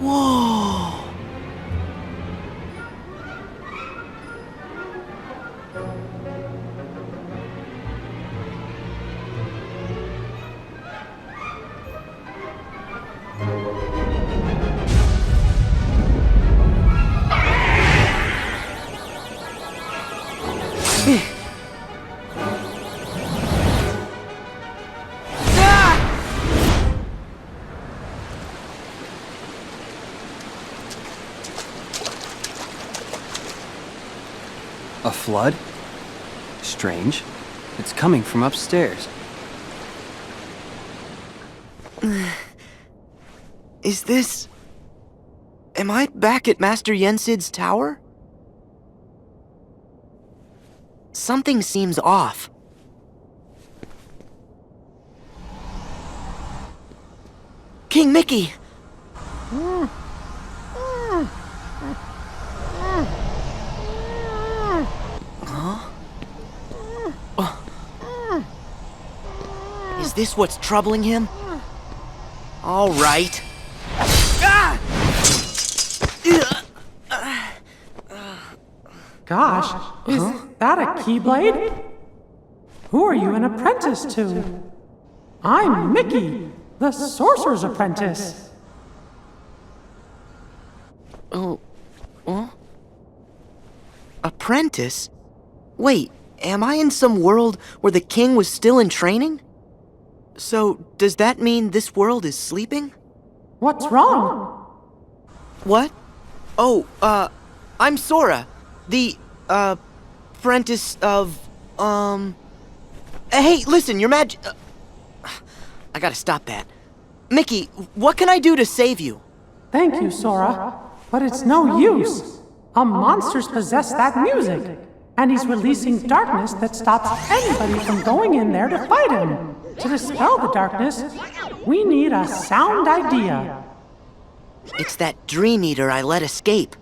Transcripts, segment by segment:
Whoa! A flood? Strange. It's coming from upstairs. Is this... Am I back at Master Yen Sid's tower? Something seems off. King Mickey! Is this what's troubling him? All right. Gosh, is that a Keyblade? Who are you an apprentice to? I'm Mickey, the Sorcerer's Apprentice. Oh, huh? Apprentice? Wait, am I in some world where the king was still in training? So, does that mean this world is sleeping? What's wrong? What? Oh, I'm Sora, the, apprentice of, Hey, listen, your I gotta stop that. Mickey, what can I do to save you? Thank you, Sora, but it's no use. A monster's possessed that music, and he's releasing darkness that stops anybody from going in there to fight him. To dispel the darkness, we need a sound idea. It's that Dream Eater I let escape.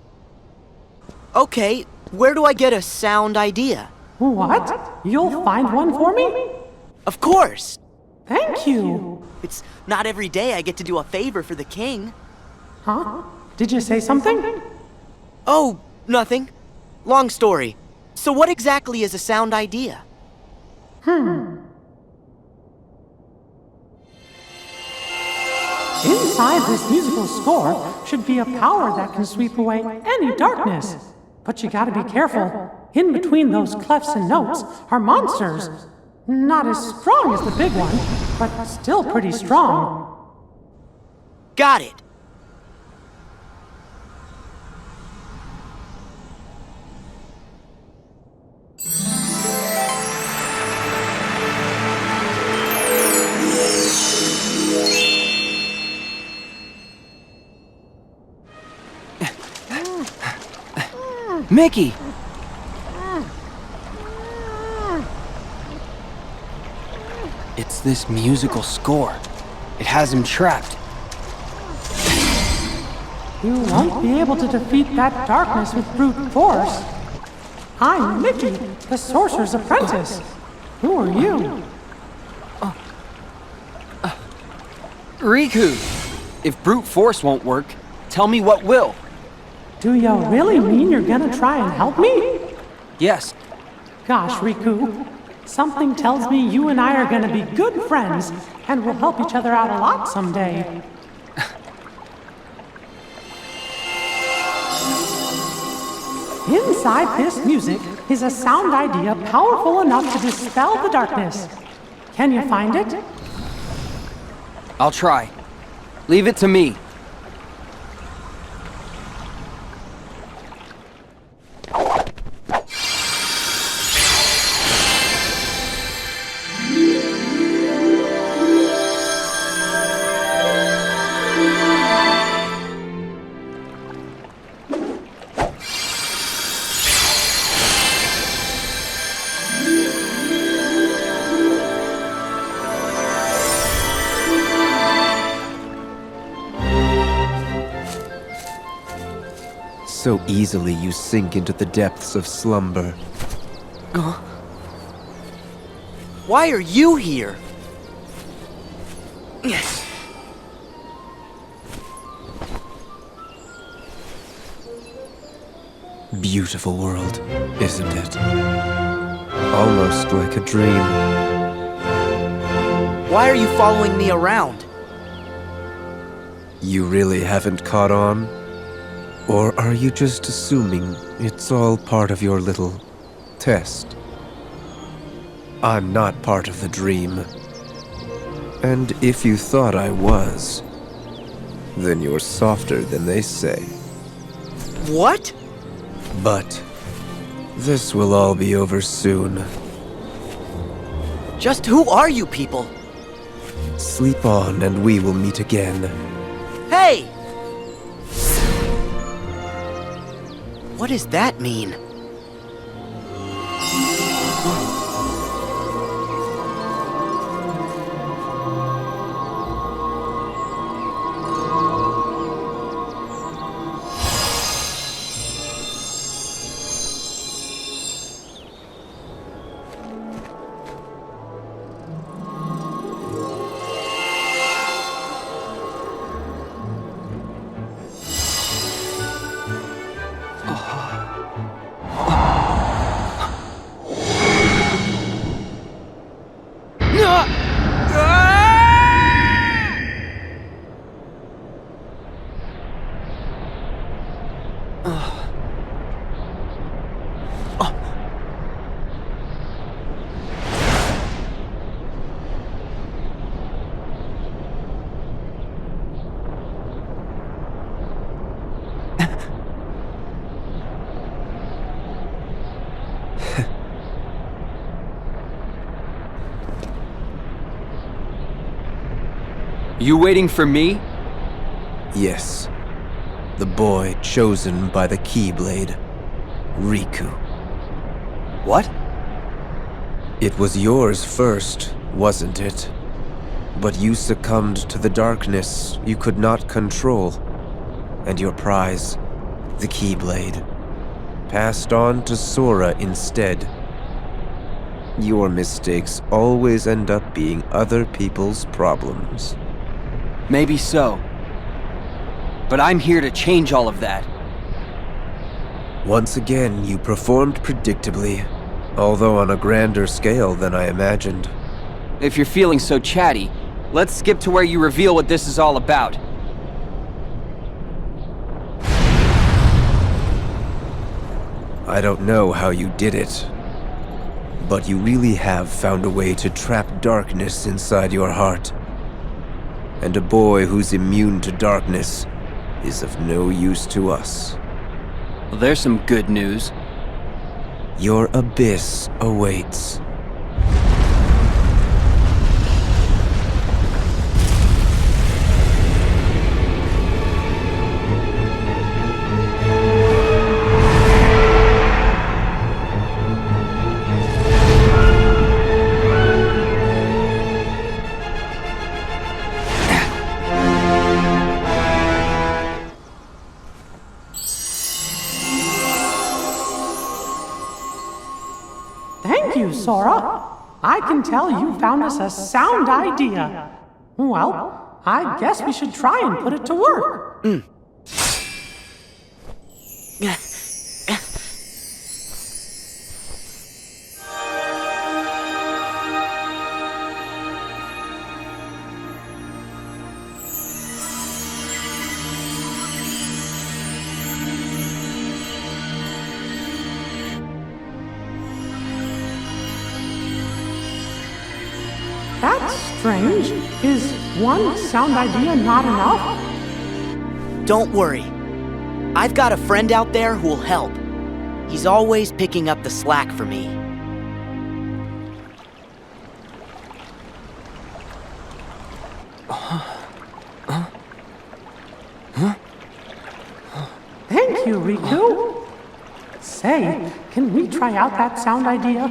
Okay, where do I get a sound idea? What? You'll find one for me? Of course! Thank you. It's not every day I get to do a favor for the king. Huh? Did you say something? Oh, nothing. Long story. So what exactly is a sound idea? Inside this musical score should be a power that can sweep away any darkness. But you gotta be careful. In between those clefs and notes are monsters. Not as strong as the big one, but still pretty strong. Got it. Mickey! It's this musical score. It has him trapped. You won't be able to defeat that darkness with brute force. I'm Mickey, the Sorcerer's Apprentice. Who are you? Riku! If brute force won't work, tell me what will. Do you really mean you're gonna try and help me? Yes. Gosh, Riku. Something tells me you and I are gonna be good friends, and we'll help each other out a lot someday. Inside this music is a sound idea powerful enough to dispel the darkness. Can you find it? I'll try. Leave it to me. So easily you sink into the depths of slumber. Why are you here? Beautiful world, isn't it? Almost like a dream. Why are you following me around? You really haven't caught on? Or are you just assuming it's all part of your little test? I'm not part of the dream. And if you thought I was, then you're softer than they say. What? But this will all be over soon. Just who are you people? Sleep on and we will meet again. Hey! What does that mean? You waiting for me? Yes. The boy chosen by the Keyblade. Riku. What? It was yours first, wasn't it? But you succumbed to the darkness you could not control. And your prize, the Keyblade, passed on to Sora instead. Your mistakes always end up being other people's problems. Maybe so. But I'm here to change all of that. Once again, you performed predictably, although on a grander scale than I imagined. If you're feeling so chatty, let's skip to where you reveal what this is all about. I don't know how you did it, but you really have found a way to trap darkness inside your heart. And a boy who's immune to darkness is of no use to us. Well, there's some good news. Your abyss awaits. Thank you, Sora. I can tell you found us a sound idea. Well, I guess we should try and put it to work. strange. Is one sound idea not enough? Don't worry. I've got a friend out there who'll help. He's always picking up the slack for me. Thank you, Riku. Say, can we try out that sound idea?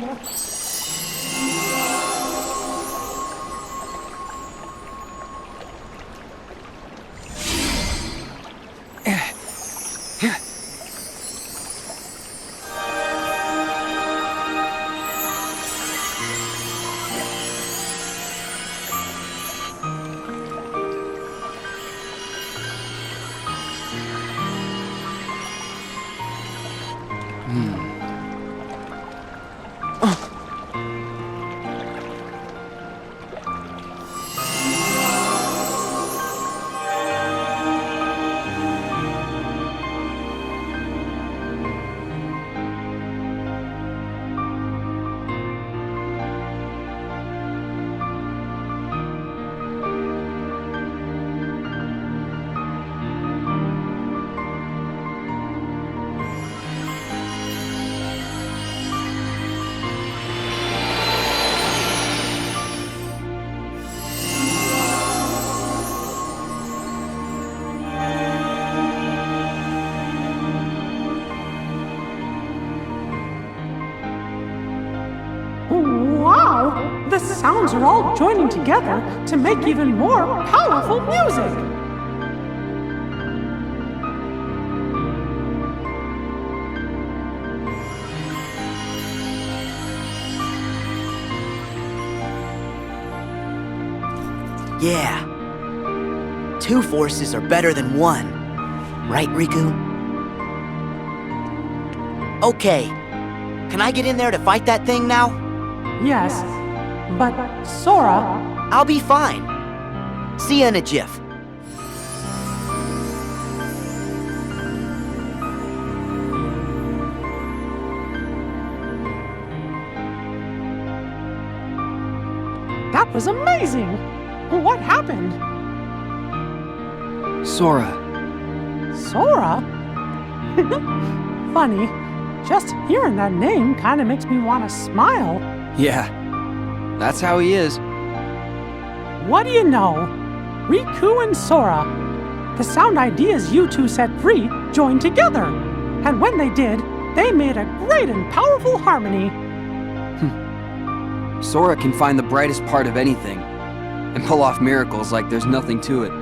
Wow! The sounds are all joining together to make even more powerful music! Yeah. Two forces are better than one. Right, Riku? Okay. Can I get in there to fight that thing now? Yes, but Sora, I'll be fine. See ya in a jiff. that was amazing! What happened? Sora. Sora? Funny, just hearing that name kinda makes me want to smile. Yeah, that's how he is. What do you know? Riku and Sora. The sound ideas you two set free joined together. And when they did, they made a great and powerful harmony. Sora can find the brightest part of anything and pull off miracles like there's nothing to it.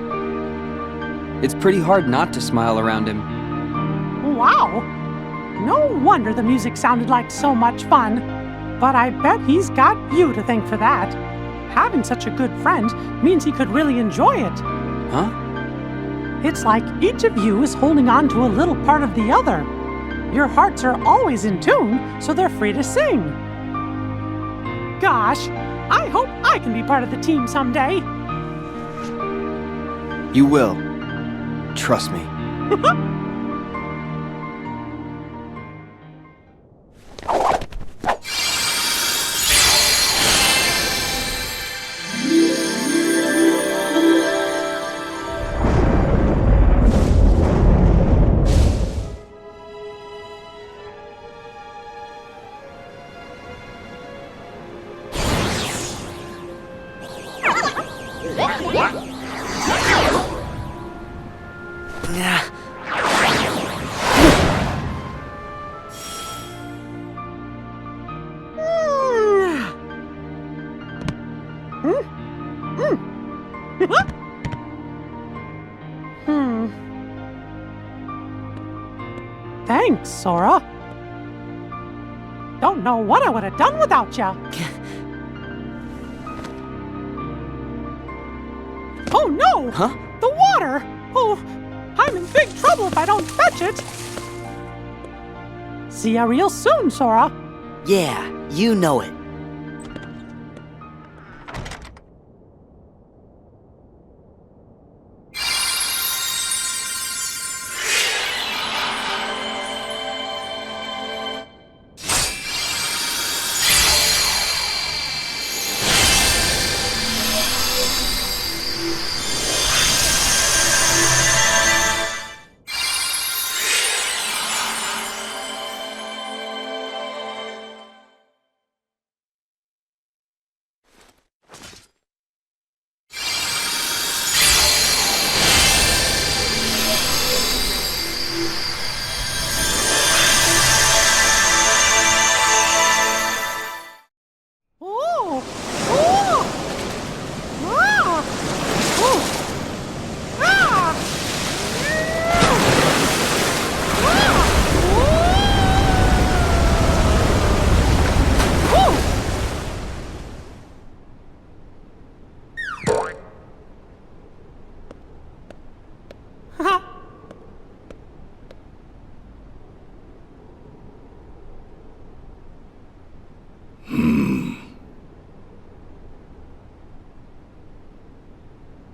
It's pretty hard not to smile around him. Wow! No wonder the music sounded like so much fun. But I bet he's got you to thank for that. Having such a good friend means he could really enjoy it. Huh? It's like each of you is holding on to a little part of the other. Your hearts are always in tune, so they're free to sing. Gosh, I hope I can be part of the team someday. You will. Trust me. Thanks, Sora. Don't know what I would have done without ya. Oh no! Huh? The water! Oh, I'm in big trouble if I don't fetch it. See ya real soon, Sora. Yeah, you know it.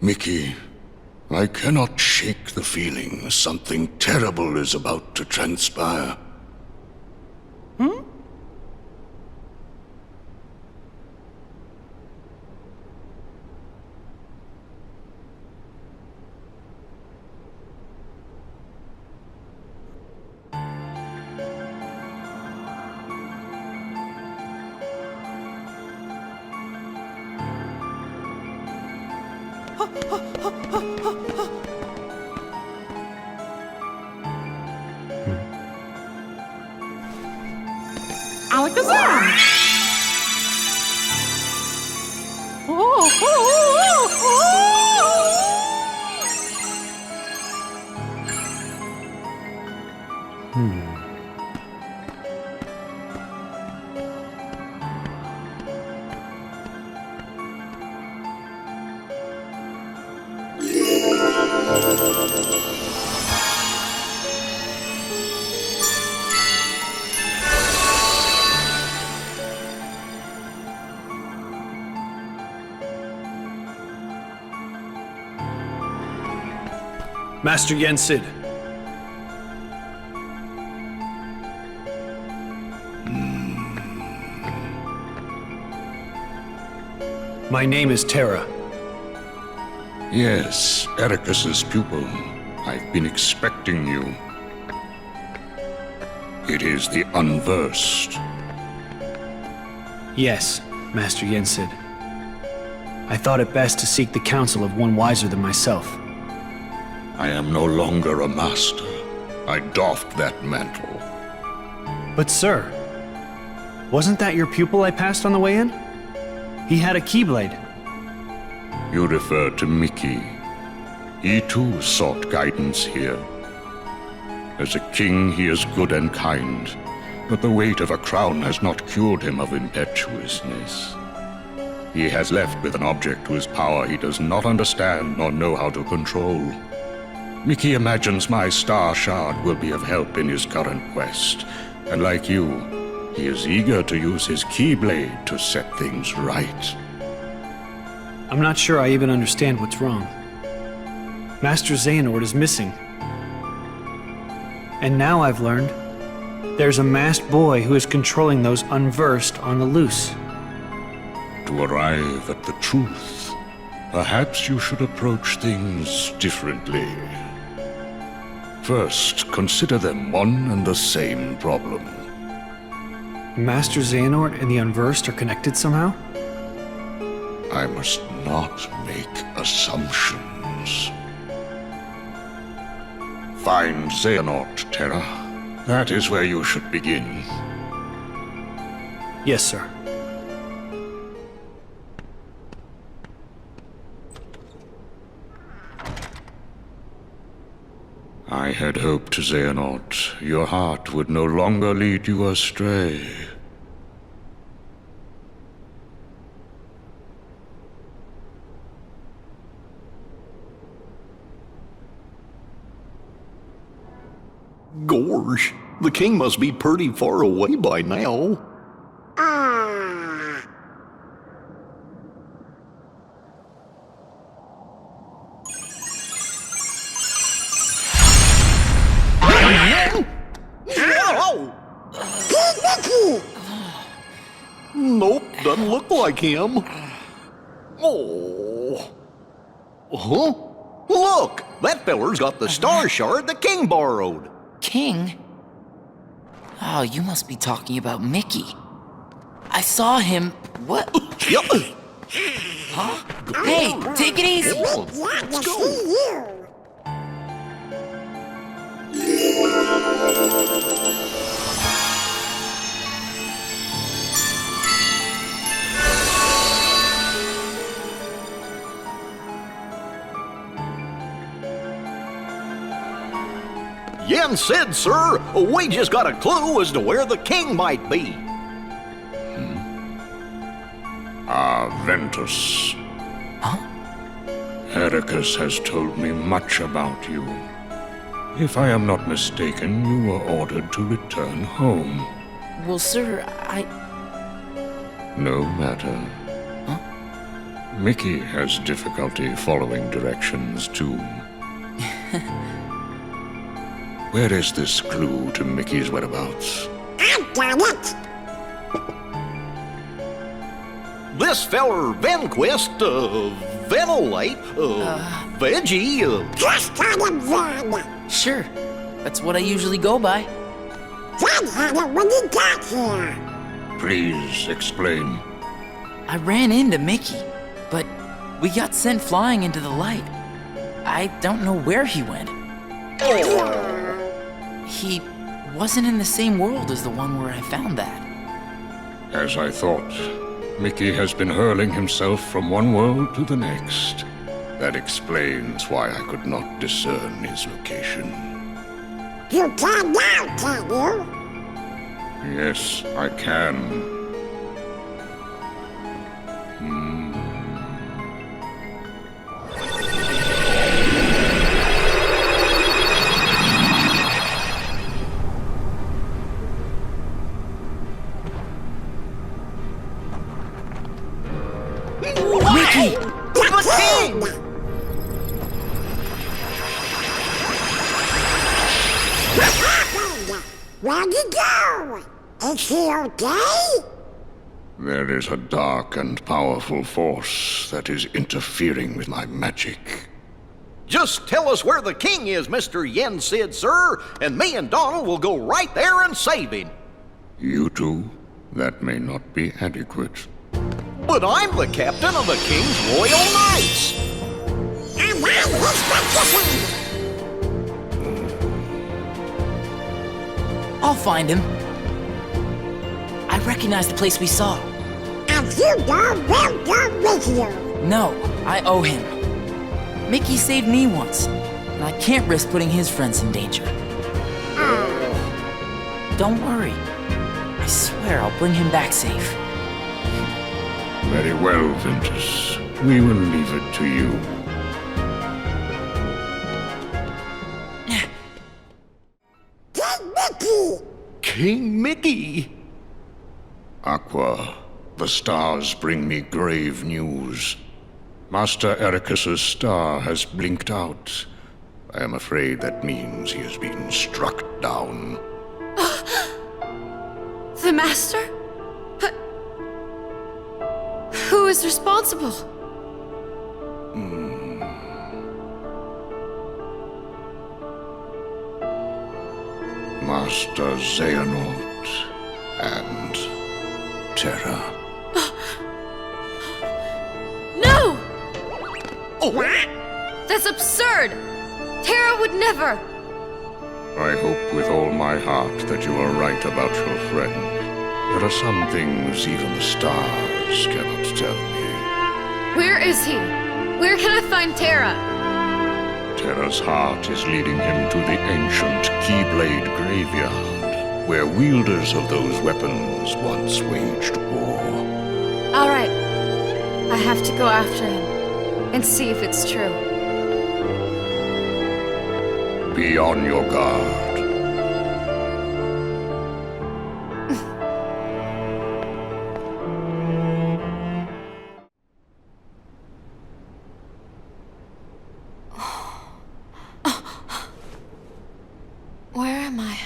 Mickey, I cannot shake the feeling something terrible is about to transpire. Alakazam! Oh, oh, oh, oh. Master Yen Sid. My name is Terra. Yes, Ericus's pupil. I've been expecting you. It is the unversed. Yes, Master Yen Sid. I thought it best to seek the counsel of one wiser than myself. I am no longer a master. I doffed that mantle. But sir, wasn't that your pupil I passed on the way in? He had a keyblade. You refer to Mickey. He too sought guidance here. As a king, he is good and kind, but the weight of a crown has not cured him of impetuousness. He has left with an object whose power he does not understand nor know how to control. Mickey imagines my star shard will be of help in his current quest, and like you, he is eager to use his keyblade to set things right. I'm not sure I even understand what's wrong. Master Xehanort is missing. And now I've learned there's a masked boy who is controlling those unversed on the loose. To arrive at the truth, perhaps you should approach things differently. First, consider them one and the same problem. Master Xehanort and the unversed are connected somehow? I must not make assumptions. Find Xehanort, Terra. That is where you should begin. Yes, sir. I had hoped, Xehanort, your heart would no longer lead you astray. Gorge, the king must be pretty far away by now. Nope, doesn't look like him. Oh. Huh? Look, that feller's got the star shard the king borrowed. King? Oh, you must be talking about Mickey. I saw him. What? Yep. Huh? Hey, take it easy. Let's go. Yen Sid, sir, we just got a clue as to where the king might be. Ventus. Huh? Ericus has told me much about you. If I am not mistaken, you were ordered to return home. Well, sir, No matter. Huh? Mickey has difficulty following directions, too. Where is this clue to Mickey's whereabouts? I got it! This feller Venquist, Ventilate, Veggie, Just got it then! Sure, that's what I usually go by. Dad had it when he got here! Please explain. I ran into Mickey, but we got sent flying into the light. I don't know where he went. He wasn't in the same world as the one where I found that. As I thought, Mickey has been hurling himself from one world to the next. That explains why I could not discern his location. You can now, can you? Yes, I can. Mickey! the king! What happened? Where'd he go? Is he okay? There is a dark and powerful force that is interfering with my magic. Just tell us where the king is, Mr. Yen Sid, sir, and me and Donald will go right there and save him. You two? That may not be adequate. But I'm the captain of the King's Royal Knights. And I'm his magician! I'll find him. I recognize the place we saw. And you go, we'll go with you! No, I owe him. Mickey saved me once, and I can't risk putting his friends in danger. Don't worry. I swear I'll bring him back safe. Very well, Ventus. We will leave it to you. King Mickey! King Mickey! Aqua, the stars bring me grave news. Master Ericus's star has blinked out. I am afraid that means he has been struck down. The Master? But who is responsible? Master Xehanort and Terra. No! What? That's absurd! Terra would never! I hope with all my heart that you are right about your friend. There are some things even the stars cannot tell me. Where is he? Where can I find Terra? Terra's heart is leading him to the ancient Keyblade graveyard, where wielders of those weapons once waged war. Alright. I have to go after him and see if it's true. Be on your guard. Where am I?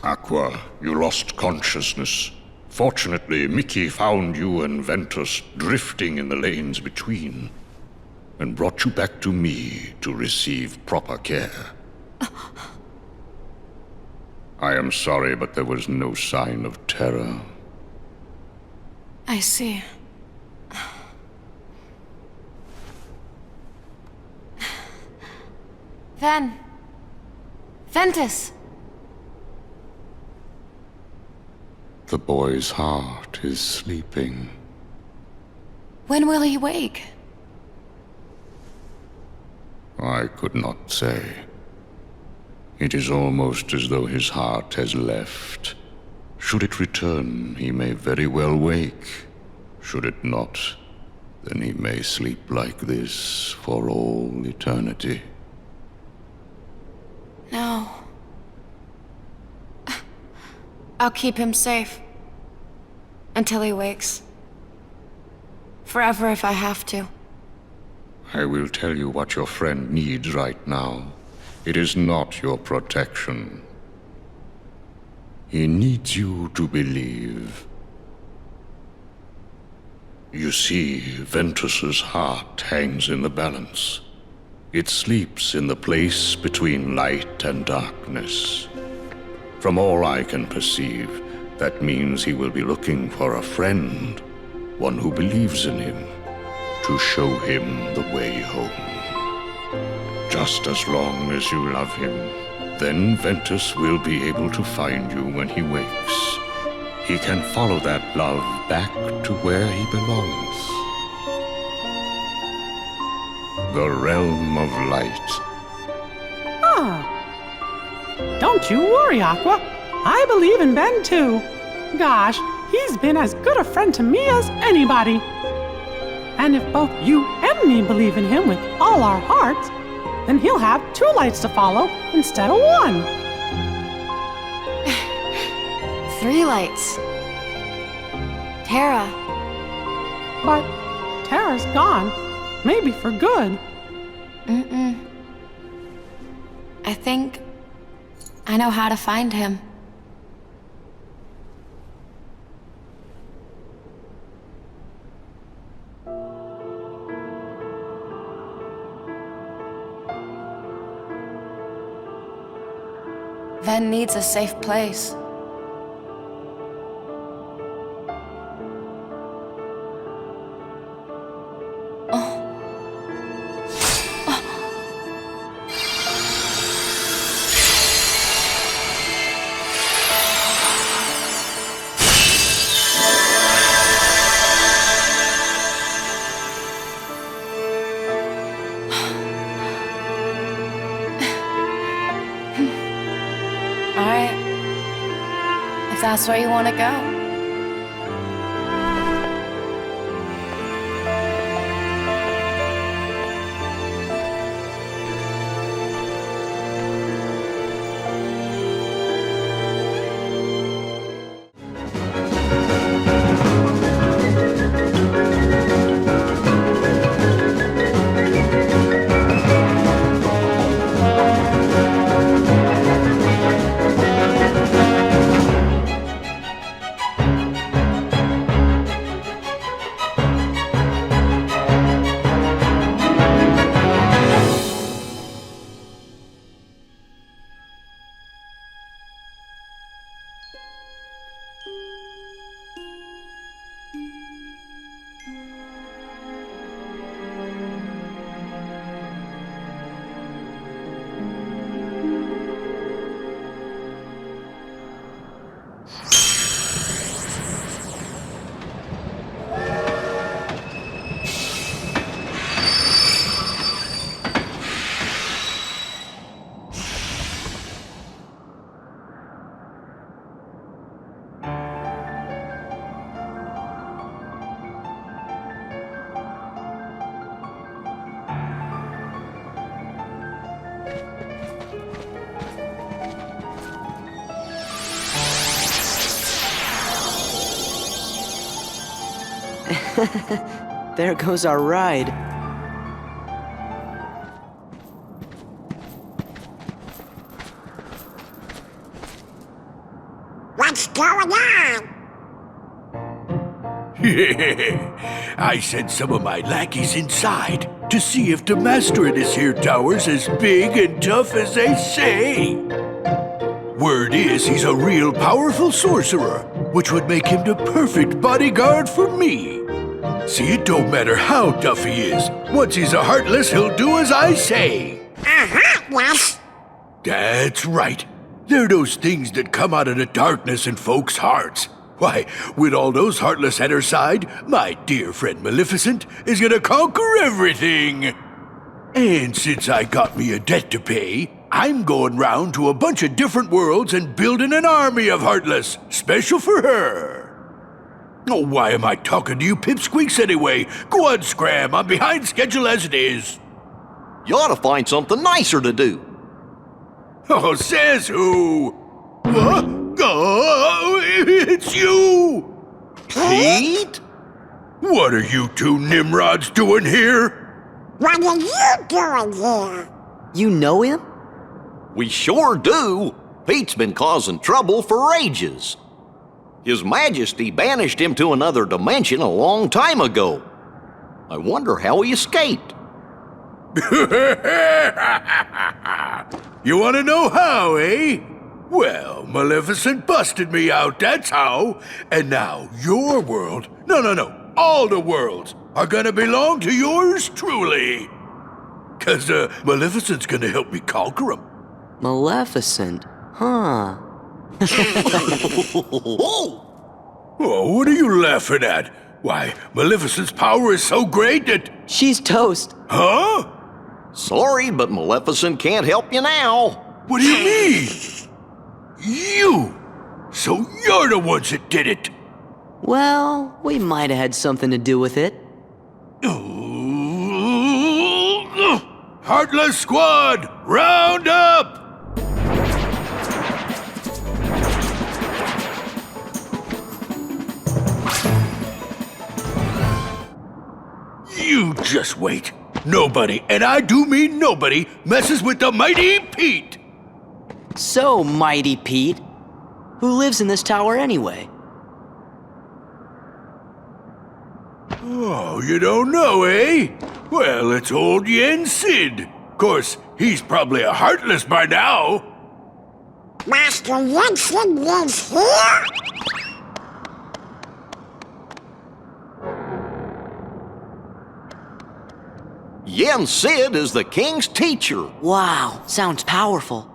Aqua, you lost consciousness. Fortunately, Mickey found you and Ventus drifting in the lanes between, and brought you back to me to receive proper care. I am sorry, but there was no sign of terror. I see. Ventus! The boy's heart is sleeping. When will he wake? I could not say. It is almost as though his heart has left. Should it return, he may very well wake. Should it not, then he may sleep like this for all eternity. No. I'll keep him safe. Until he wakes. Forever if I have to. I will tell you what your friend needs right now. It is not your protection. He needs you to believe. You see, Ventus's heart hangs in the balance. It sleeps in the place between light and darkness. From all I can perceive, that means he will be looking for a friend, one who believes in him, to show him the way home. Just as long as you love him, then Ventus will be able to find you when he wakes. He can follow that love back to where he belongs. The realm of light. Don't you worry, Aqua. I believe in Ben too. Gosh, he's been as good a friend to me as anybody. And if both you and me believe in him with all our hearts, then he'll have 2 lights to follow instead of 1. 3 lights. Terra. But Terra's gone. Maybe for good. I think I know how to find him. Ven needs a safe place. Alright. If that's where you want to go. There goes our ride. What's going on? I sent some of my lackeys inside to see if the master in this here tower's as big and tough as they say. Word is he's a real powerful sorcerer, which would make him the perfect bodyguard for me. See, it don't matter how tough he is. Once he's a heartless, he'll do as I say. Yes. That's right. They're those things that come out of the darkness in folks' hearts. Why, with all those heartless at her side, my dear friend Maleficent is gonna conquer everything. And since I got me a debt to pay, I'm going round to a bunch of different worlds and building an army of heartless, special for her. Oh, why am I talking to you pipsqueaks anyway? Go on, Scram, I'm behind schedule as it is. You ought to find something nicer to do. Oh, says who? Huh? Oh, it's you! Pete? What are you two Nimrods doing here? What are you doing here? You know him? We sure do. Pete's been causing trouble for ages. His Majesty banished him to another dimension a long time ago. I wonder how he escaped. You want to know how, eh? Well, Maleficent busted me out, that's how. And now your world, no, all the worlds are gonna belong to yours truly. 'Cause Maleficent's gonna help me conquer them. Maleficent? Huh. Oh, what are you laughing at? Why, Maleficent's power is so great that... She's toast. Huh? Sorry, but Maleficent can't help you now. What do you mean? You! So you're the ones that did it! Well, we might have had something to do with it. Heartless Squad, round up! You just wait. Nobody, and I do mean nobody, messes with the mighty Pete! So, Mighty Pete, who lives in this tower anyway? Oh, you don't know, eh? Well, it's old Yen Sid. Course, he's probably a heartless by now. Master Yen Sid lives here? Yen Sid is the king's teacher. Wow, sounds powerful.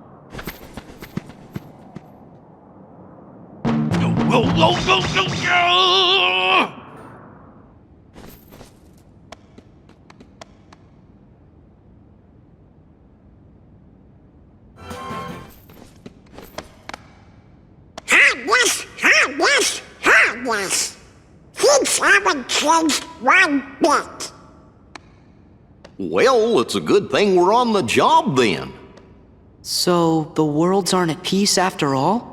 Yes. Things haven't changed one bit. Well, it's a good thing we're on the job then. So, the worlds aren't at peace after all?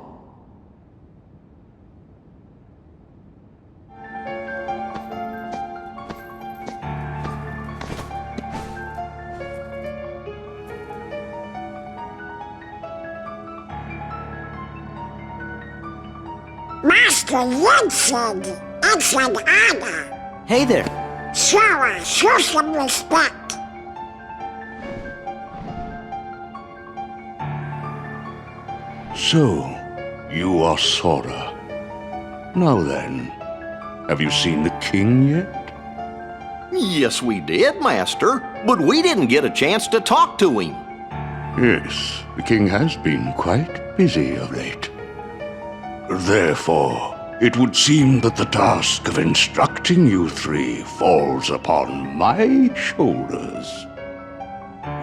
Master Yen Sid, it's an honor. Hey there. Sora, show some respect. So, you are Sora. Now then, have you seen the king yet? Yes, we did, Master, but we didn't get a chance to talk to him. Yes, the king has been quite busy of late. Therefore, it would seem that the task of instructing you three falls upon my shoulders.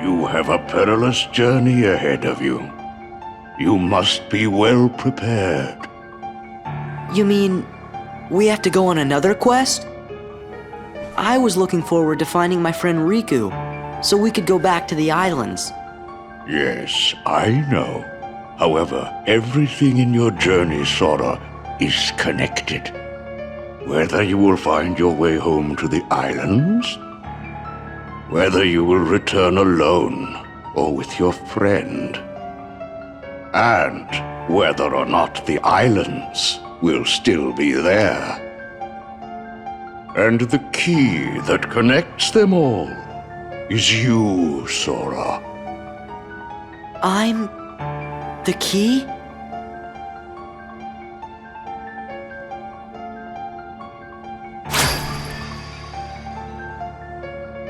You have a perilous journey ahead of you. You must be well prepared. You mean, we have to go on another quest? I was looking forward to finding my friend Riku, so we could go back to the islands. Yes, I know. However, everything in your journey, Sora, is connected. Whether you will find your way home to the islands, whether you will return alone or with your friend, and whether or not the islands will still be there. And the key that connects them all is you, Sora. I'm the key?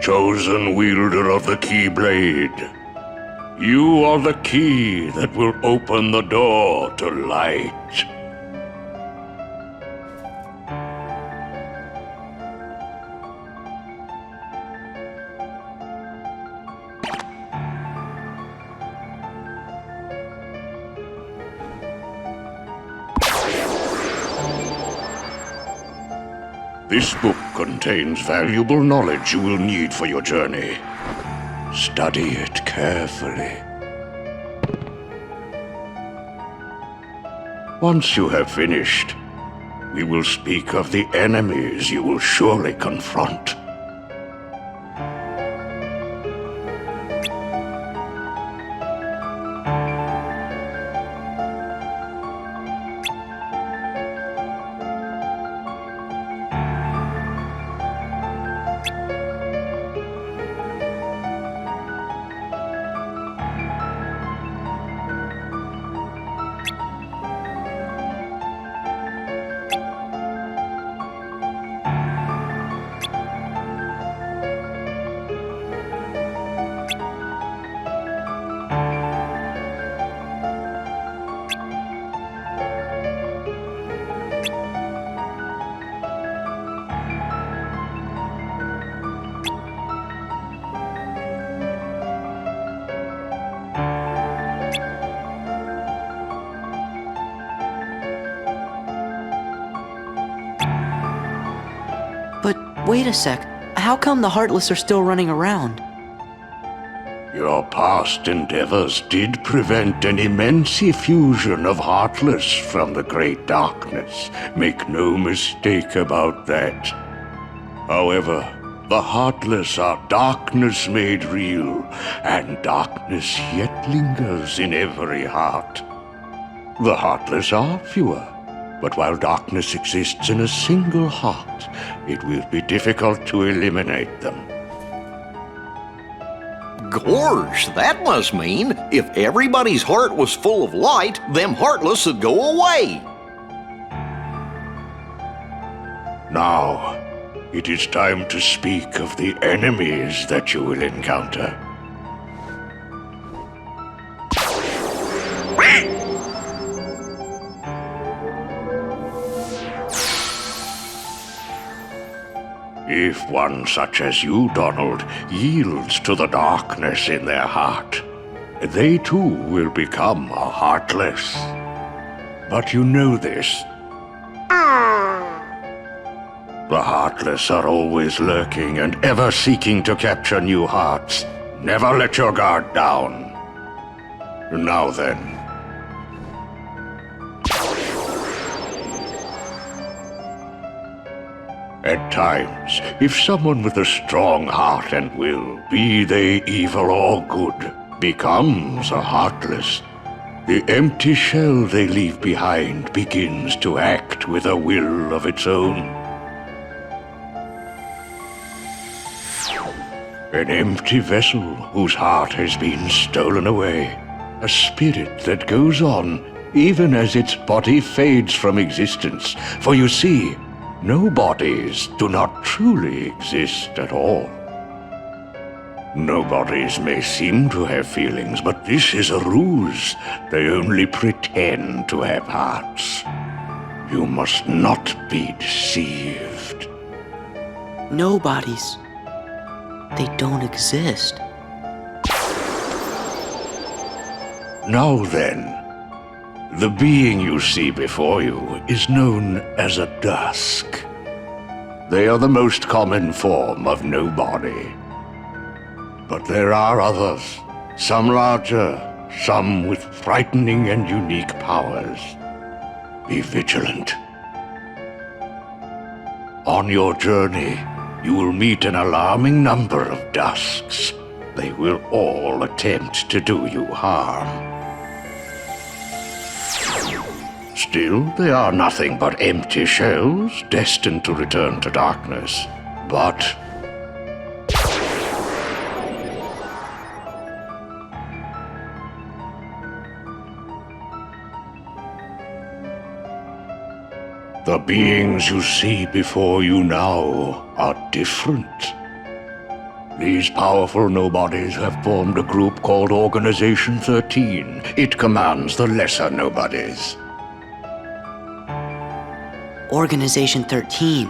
Chosen wielder of the Keyblade, you are the key that will open the door to light. This book contains valuable knowledge you will need for your journey. Study it carefully. Once you have finished, we will speak of the enemies you will surely confront. Wait a sec. How come the Heartless are still running around? Your past endeavors did prevent an immense effusion of Heartless from the Great Darkness. Make no mistake about that. However, the Heartless are darkness made real, and darkness yet lingers in every heart. The Heartless are fewer, but while darkness exists in a single heart, it will be difficult to eliminate them. Gorge, that must mean if everybody's heart was full of light, them Heartless would go away. Now, it is time to speak of the enemies that you will encounter. If one such as you, Donald, yields to the darkness in their heart, they too will become a Heartless. But you know this. The Heartless are always lurking and ever seeking to capture new hearts. Never let your guard down. Now then. At times, if someone with a strong heart and will, be they evil or good, becomes a Heartless, the empty shell they leave behind begins to act with a will of its own. An empty vessel whose heart has been stolen away, a spirit that goes on even as its body fades from existence, for you see, no bodies do not truly exist at all. No bodies may seem to have feelings, but this is a ruse. They only pretend to have hearts. You must not be deceived. No bodies. They don't exist. Now then, the being you see before you is known as a dusk. They are the most common form of nobody. But there are others, some larger, some with frightening and unique powers. Be vigilant. On your journey, you will meet an alarming number of dusks. They will all attempt to do you harm. Still, they are nothing but empty shells, destined to return to darkness. But the beings you see before you now are different. These powerful nobodies have formed a group called Organization 13. It commands the lesser nobodies. Organization 13.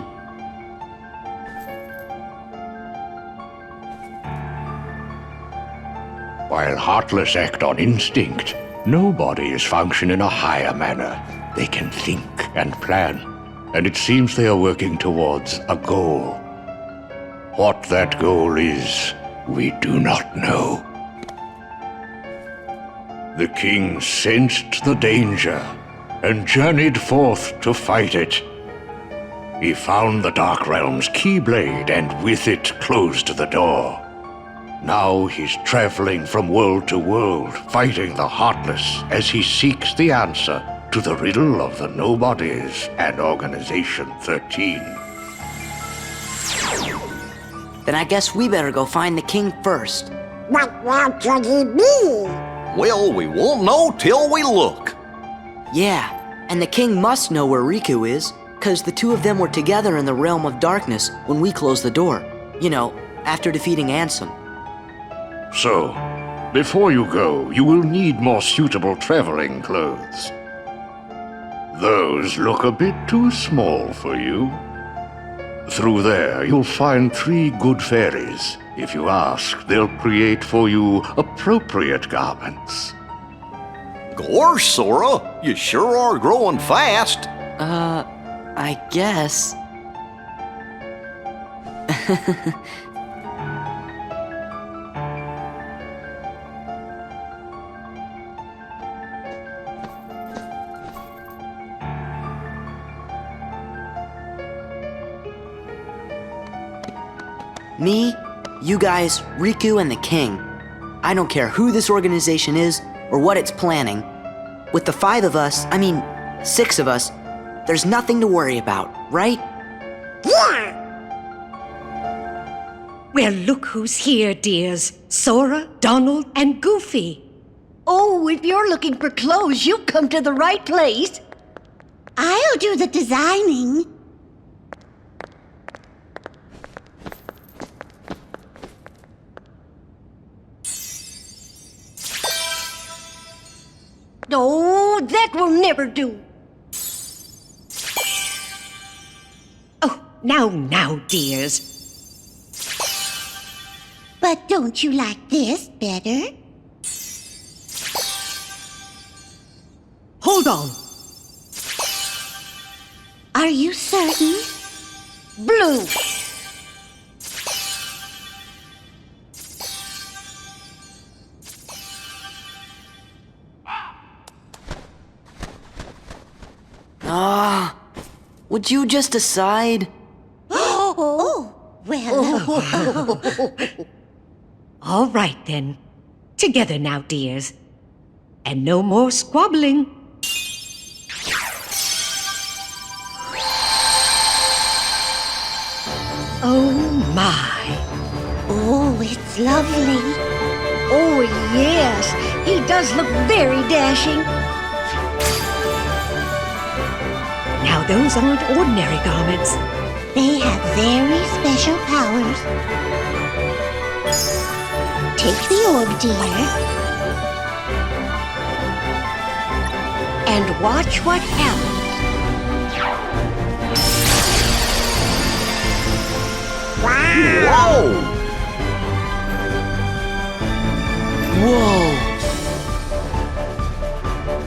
While Heartless act on instinct, nobodies function in a higher manner. They can think and plan, and it seems they are working towards a goal. What that goal is, we do not know. The king sensed the danger and journeyed forth to fight it. He found the Dark Realm's Keyblade and with it closed the door. Now he's traveling from world to world, fighting the Heartless as he seeks the answer to the riddle of the Nobodies and Organization 13. Then I guess we better go find the king first. But where could he be? Well, we won't know till we look. Yeah, and the king must know where Riku is, 'cause the two of them were together in the Realm of Darkness when we closed the door. You know, after defeating Ansem. So, before you go, you will need more suitable traveling clothes. Those look a bit too small for you. Through there, you'll find 3 good fairies. If you ask, they'll create for you appropriate garments. Gorge, Sora, you sure are growing fast. I guess. Me, you guys, Riku, and the king. I don't care who this organization is or what it's planning. With the 5 of us, 6 of us, there's nothing to worry about, right? Yeah! Well, look who's here, dears. Sora, Donald, and Goofy. Oh, if you're looking for clothes, you've come to the right place. I'll do the designing. Oh, that will never do. Oh, now, dears. But don't you like this better? Hold on. Are you certain? Blue. Would you just decide? Oh, well. All right, then. Together now, dears. And no more squabbling. Oh, my. Oh, it's lovely. Oh, yes. He does look very dashing. Now, those aren't ordinary garments. They have very special powers. Take the orb, dear. And watch what happens. Whoa! Whoa!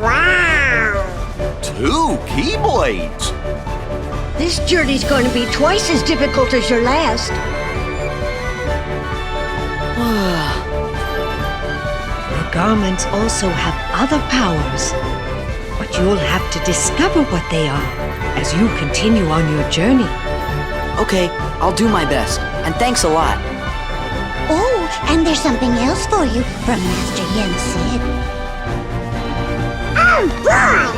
Wow! 2 Keyblades! This journey's going to be twice as difficult as your last. The garments also have other powers. But you'll have to discover what they are as you continue on your journey. Okay, I'll do my best. And thanks a lot. Oh, and there's something else for you from Master Yen Sid. Oh, boy!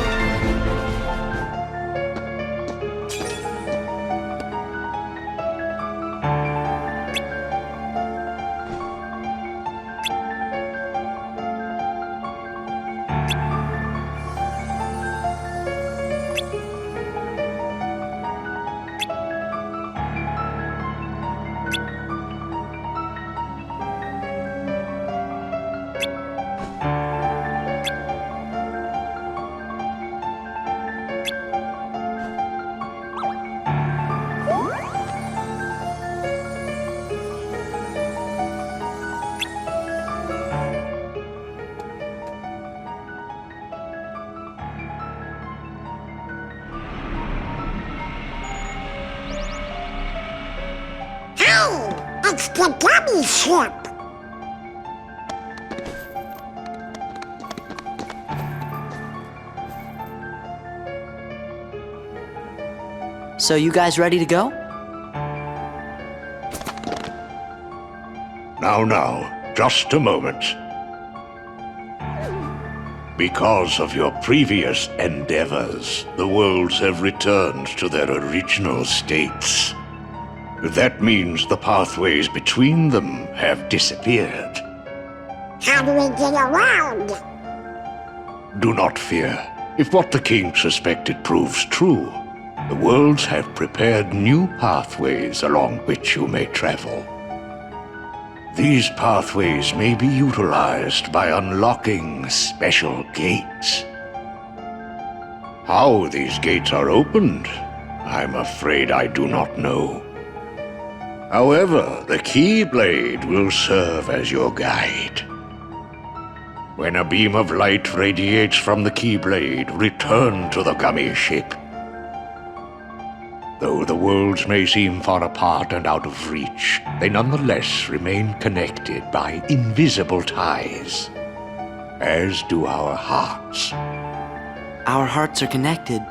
It's the gummy ship. So you guys ready to go? Now, just a moment. Because of your previous endeavors, the worlds have returned to their original states. That means the pathways between them have disappeared. How do we get around? Do not fear. If what the king suspected proves true, the worlds have prepared new pathways along which you may travel. These pathways may be utilized by unlocking special gates. How these gates are opened, I'm afraid I do not know. However, the Keyblade will serve as your guide. When a beam of light radiates from the Keyblade, return to the gummy ship. Though the worlds may seem far apart and out of reach, they nonetheless remain connected by invisible ties, as do our hearts. Our hearts are connected.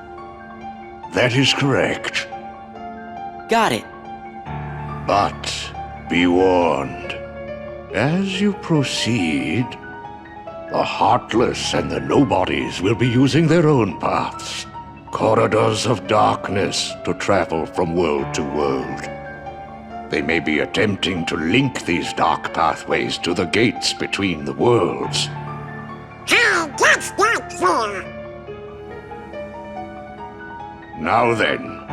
That is correct. Got it. But be warned, as you proceed, the Heartless and the Nobodies will be using their own paths, corridors of darkness to travel from world to world. They may be attempting to link these dark pathways to the gates between the worlds. Hey, that's not fair. Now then,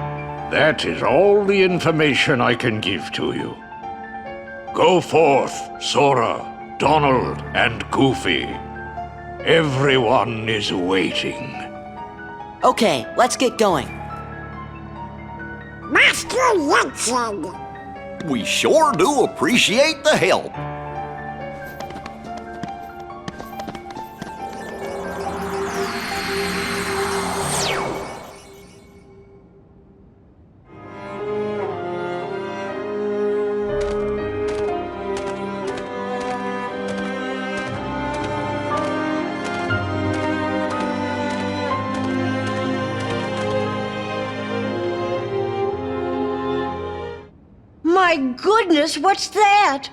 that is all the information I can give to you. Go forth, Sora, Donald, and Goofy. Everyone is waiting. Okay, let's get going. Master Yen Sid. We sure do appreciate the help. My goodness, what's that?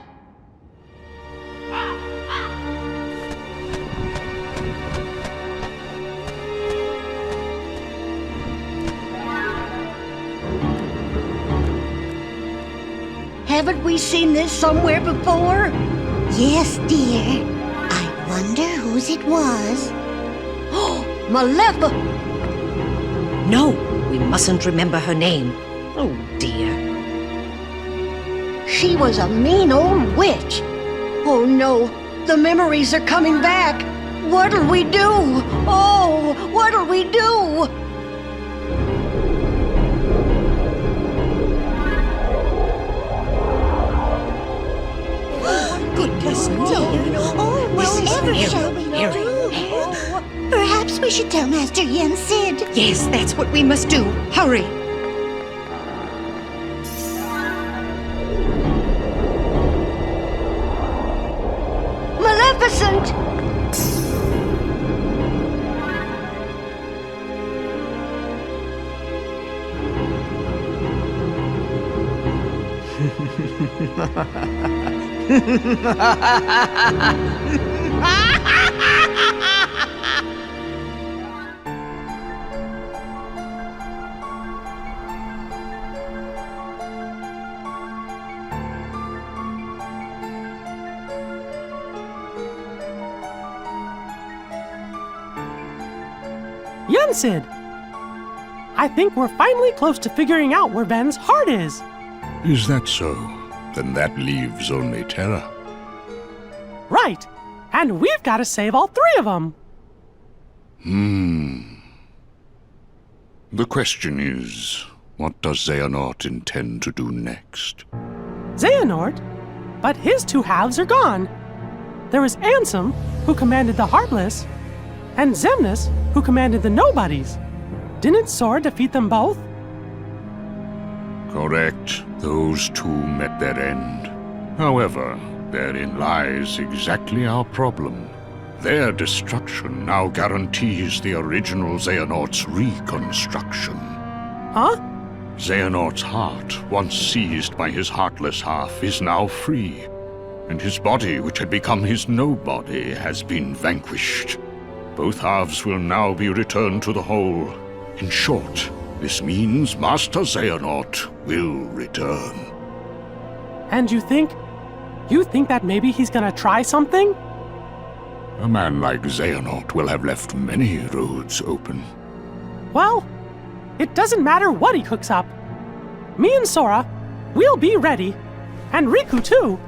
Haven't we seen this somewhere before? Yes, dear. I wonder whose it was. Oh, Malefa! No, we mustn't remember her name. Oh, dear. She was a mean old witch. Oh no, the memories are coming back. What'll we do? Oh, what'll we do? Goodness me. Oh, whatever shall we do? Perhaps we should tell Master Yen Sid. Yes, that's what we must do. Hurry. Maleficent! Yen Sid! I think we're finally close to figuring out where Ven's heart is. Is that so? Then that leaves only Terra. Right. And we've got to save all three of them. The question is, what does Xehanort intend to do next? Xehanort? But his two halves are gone. There was Ansem, who commanded the Heartless, and Xemnas, who commanded the Nobodies. Didn't Sora defeat them both? Correct. Those two met their end. However, therein lies exactly our problem. Their destruction now guarantees the original Xehanort's reconstruction. Huh? Xehanort's heart, once seized by his heartless half, is now free, and his body, which had become his nobody, has been vanquished. Both halves will now be returned to the whole. In short, this means Master Xehanort will return. And you think that maybe he's gonna try something? A man like Xehanort will have left many roads open. Well, it doesn't matter what he cooks up. Me and Sora, we'll be ready. And Riku too.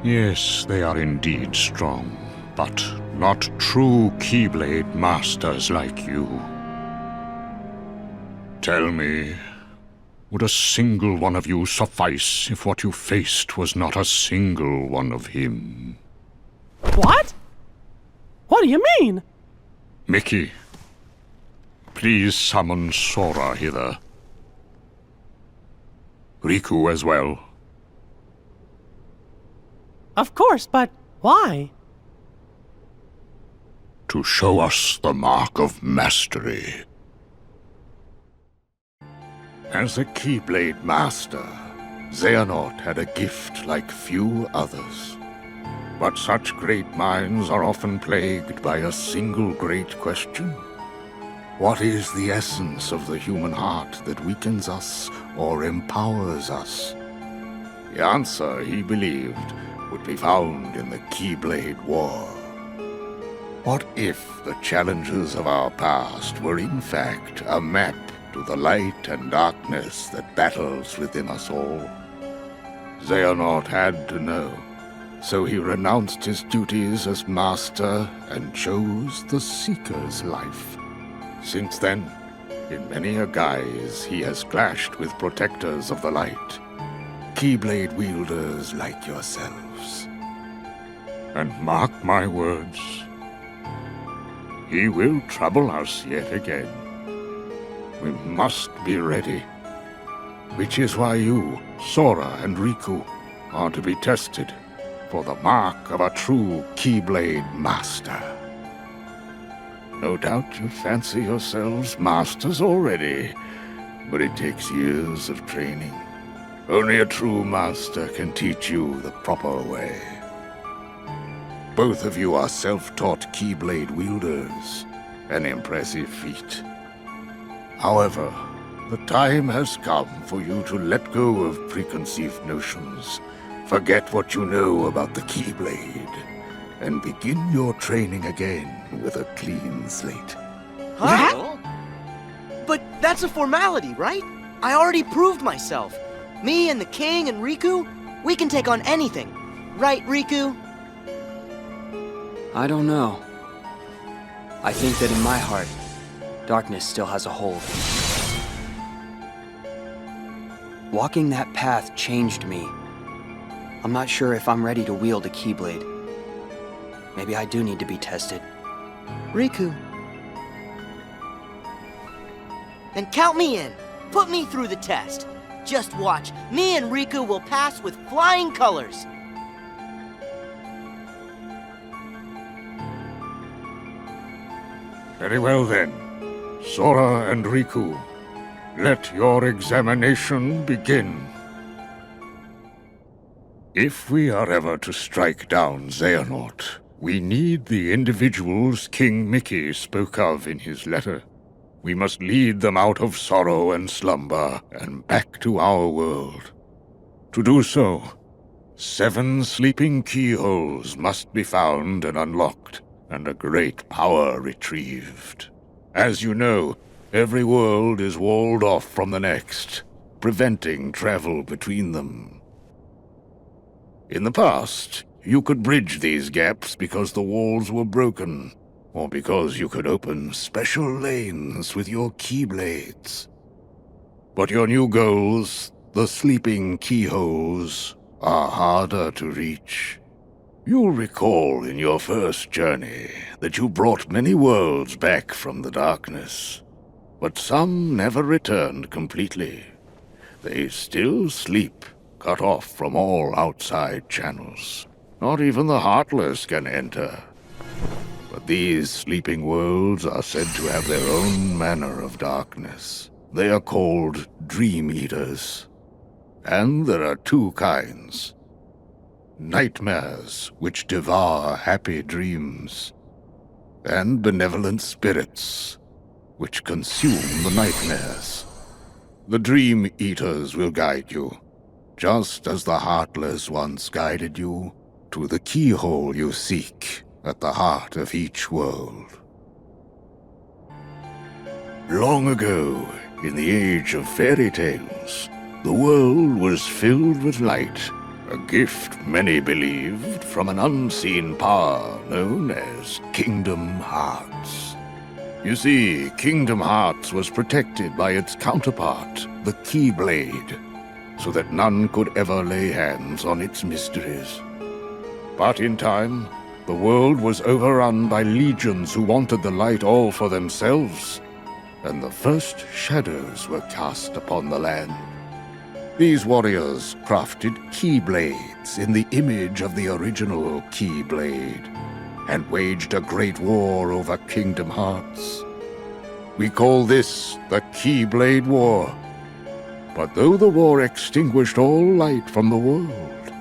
Yes, they are indeed strong, but not true Keyblade masters like you. Tell me, would a single one of you suffice if what you faced was not a single one of him? What? What do you mean? Mickey, please summon Sora hither. Riku as well. Of course, but why? To show us the mark of mastery. As a Keyblade master, Xehanort had a gift like few others. But such great minds are often plagued by a single great question. What is the essence of the human heart that weakens us or empowers us? The answer, he believed, would be found in the Keyblade War. What if the challenges of our past were in fact a map to the light and darkness that battles within us all? Xehanort had to know, so he renounced his duties as master and chose the Seeker's life. Since then, in many a guise, he has clashed with protectors of the light, Keyblade wielders like yourselves. And mark my words, he will trouble us yet again. We must be ready. Which is why you, Sora and Riku, are to be tested for the mark of a true Keyblade master. No doubt you fancy yourselves masters already, but it takes years of training. Only a true master can teach you the proper way. Both of you are self-taught Keyblade wielders, an impressive feat. However, the time has come for you to let go of preconceived notions, forget what you know about the Keyblade, and begin your training again with a clean slate. Huh? But that's a formality, right? I already proved myself. Me and the King and Riku, we can take on anything. Right, Riku? I don't know. I think that in my heart, darkness still has a hold. Walking that path changed me. I'm not sure if I'm ready to wield a Keyblade. Maybe I do need to be tested. Riku. Then count me in. Put me through the test. Just watch. Me and Riku will pass with flying colors. Very well then. Sora and Riku, let your examination begin. If we are ever to strike down Xehanort, we need the individuals King Mickey spoke of in his letter. We must lead them out of sorrow and slumber and back to our world. To do so, 7 sleeping keyholes must be found and unlocked, and a great power retrieved. As you know, every world is walled off from the next, preventing travel between them. In the past, you could bridge these gaps because the walls were broken, or because you could open special lanes with your Keyblades. But your new goals, the sleeping keyholes, are harder to reach. You'll recall in your first journey that you brought many worlds back from the darkness, but some never returned completely. They still sleep, cut off from all outside channels. Not even the Heartless can enter. But these sleeping worlds are said to have their own manner of darkness, They are called Dream Eaters. And there are two kinds. Nightmares, which devour happy dreams, and benevolent spirits, which consume the nightmares. The Dream Eaters will guide you, just as the Heartless once guided you to the keyhole you seek at the heart of each world. Long ago, in the age of fairy tales, the world was filled with light, a gift many believed from an unseen power known as Kingdom Hearts. You see, Kingdom Hearts was protected by its counterpart, the Keyblade, so that none could ever lay hands on its mysteries. But in time, the world was overrun by legions who wanted the light all for themselves, and the first shadows were cast upon the land. These warriors crafted Keyblades in the image of the original Keyblade, and waged a great war over Kingdom Hearts. We call this the Keyblade War. But though the war extinguished all light from the world,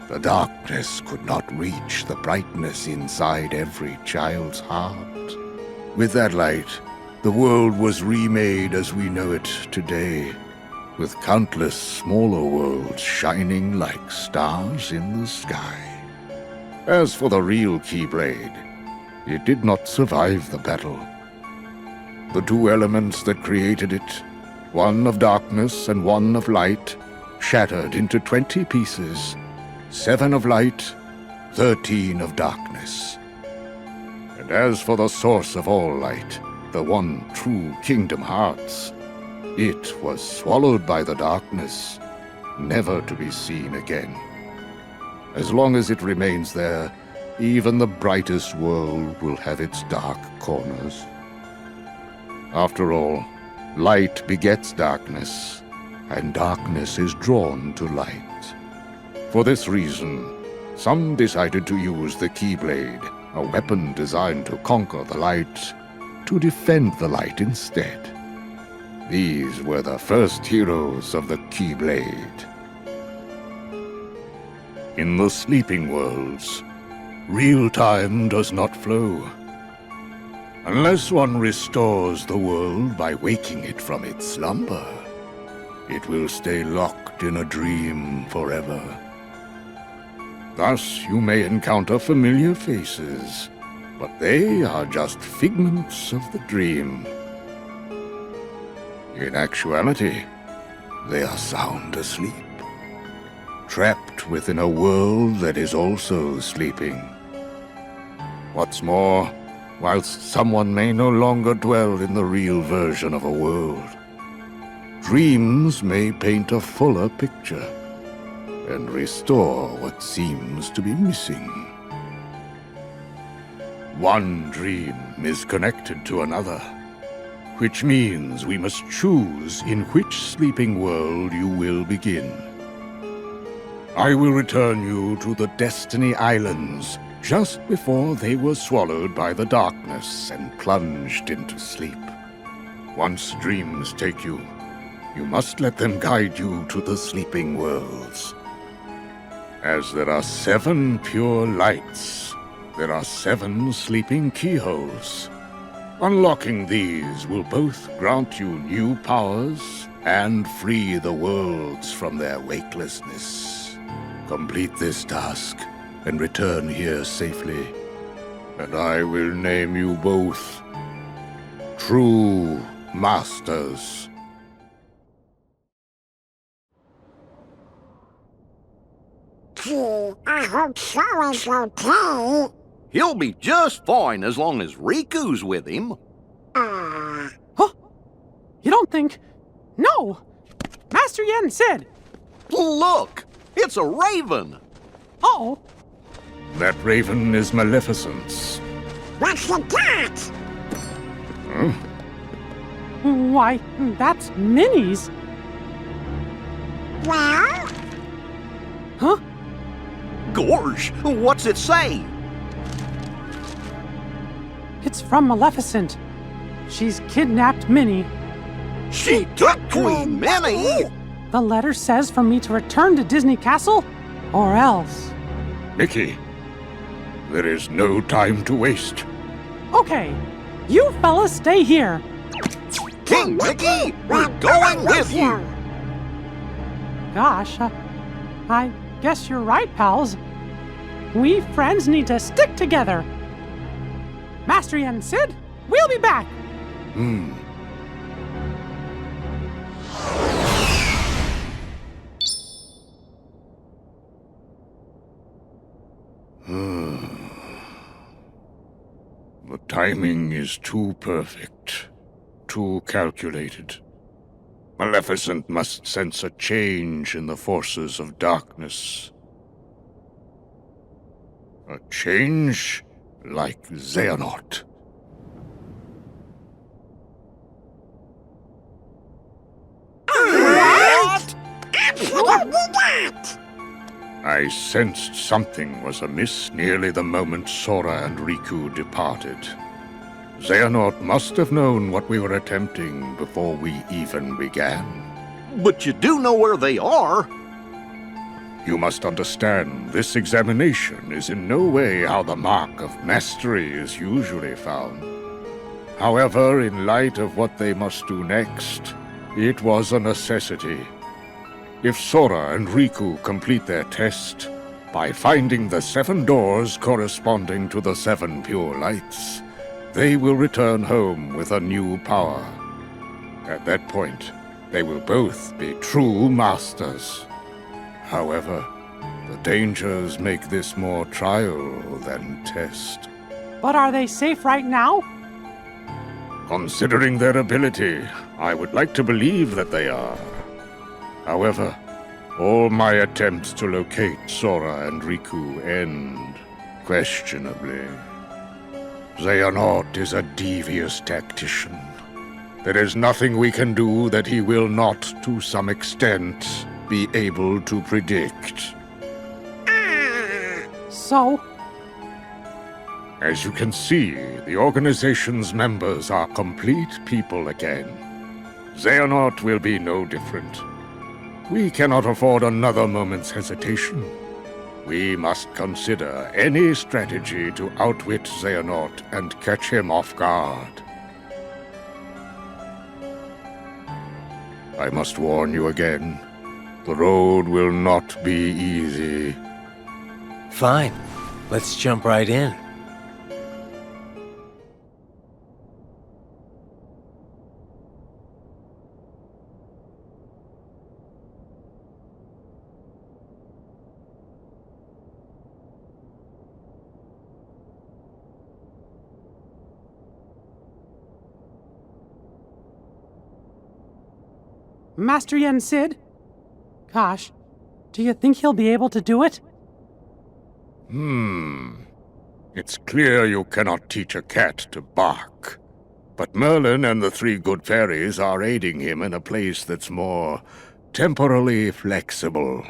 the darkness could not reach the brightness inside every child's heart. With that light, the world was remade as we know it today, with countless smaller worlds shining like stars in the sky. As for the real Keyblade, it did not survive the battle. The two elements that created it, one of darkness and one of light, shattered into 20 pieces, 7 of light, 13 of darkness. And as for the source of all light, the one true Kingdom Hearts, it was swallowed by the darkness, never to be seen again. As long as it remains there, even the brightest world will have its dark corners. After all, light begets darkness, and darkness is drawn to light. For this reason, some decided to use the Keyblade, a weapon designed to conquer the light, to defend the light instead. These were the first heroes of the Keyblade. In the sleeping worlds, real time does not flow. Unless one restores the world by waking it from its slumber, it will stay locked in a dream forever. Thus, you may encounter familiar faces, but they are just figments of the dream. In actuality, they are sound asleep, trapped within a world that is also sleeping. What's more, whilst someone may no longer dwell in the real version of a world, dreams may paint a fuller picture and restore what seems to be missing. One dream is connected to another, which means we must choose in which sleeping world you will begin. I will return you to the Destiny Islands just before they were swallowed by the darkness and plunged into sleep. Once dreams take you, you must let them guide you to the sleeping worlds. As there are 7 pure lights, there are 7 sleeping keyholes. Unlocking these will both grant you new powers and free the worlds from their wakelessness. Complete this task and return here safely, and I will name you both True Masters. Gee, I hope Sora's okay. He'll be just fine as long as Riku's with him. Huh? You don't think... No! Master Yen Sid! Look! It's a raven! Uh-oh. That raven is Maleficent's. What's the got? Huh? Why, that's Minnie's. Well? Huh? Gorge, what's it say? It's from Maleficent. She's kidnapped Minnie. She took Queen Minnie? The letter says for me to return to Disney Castle, or else. Mickey, there is no time to waste. Okay, you fellas stay here. King Mickey, we're going with you! Gosh, I guess you're right, pals. We friends need to stick together. Master Yen Sid, we'll be back. The timing is too perfect, too calculated. Maleficent must sense a change in the forces of darkness. A change like Xehanort. What? Absolutely not! I sensed something was amiss nearly the moment Sora and Riku departed. Xehanort must have known what we were attempting before we even began. But you do know where they are. You must understand, this examination is in no way how the mark of mastery is usually found. However, in light of what they must do next, it was a necessity. If Sora and Riku complete their test, by finding the 7 doors corresponding to the 7 pure lights, they will return home with a new power. At that point, they will both be true masters. However, the dangers make this more trial than test. But are they safe right now? Considering their ability, I would like to believe that they are. However, all my attempts to locate Sora and Riku end questionably. Xehanort is a devious tactician. There is nothing we can do that he will not, to some extent, be able to predict. So? As you can see, the organization's members are complete people again. Xehanort will be no different. We cannot afford another moment's hesitation. We must consider any strategy to outwit Xehanort and catch him off guard. I must warn you again. The road will not be easy. Fine. Let's jump right in. Master Yen Sid? Gosh, do you think he'll be able to do it? It's clear you cannot teach a cat to bark. But Merlin and the 3 good fairies are aiding him in a place that's more temporally flexible.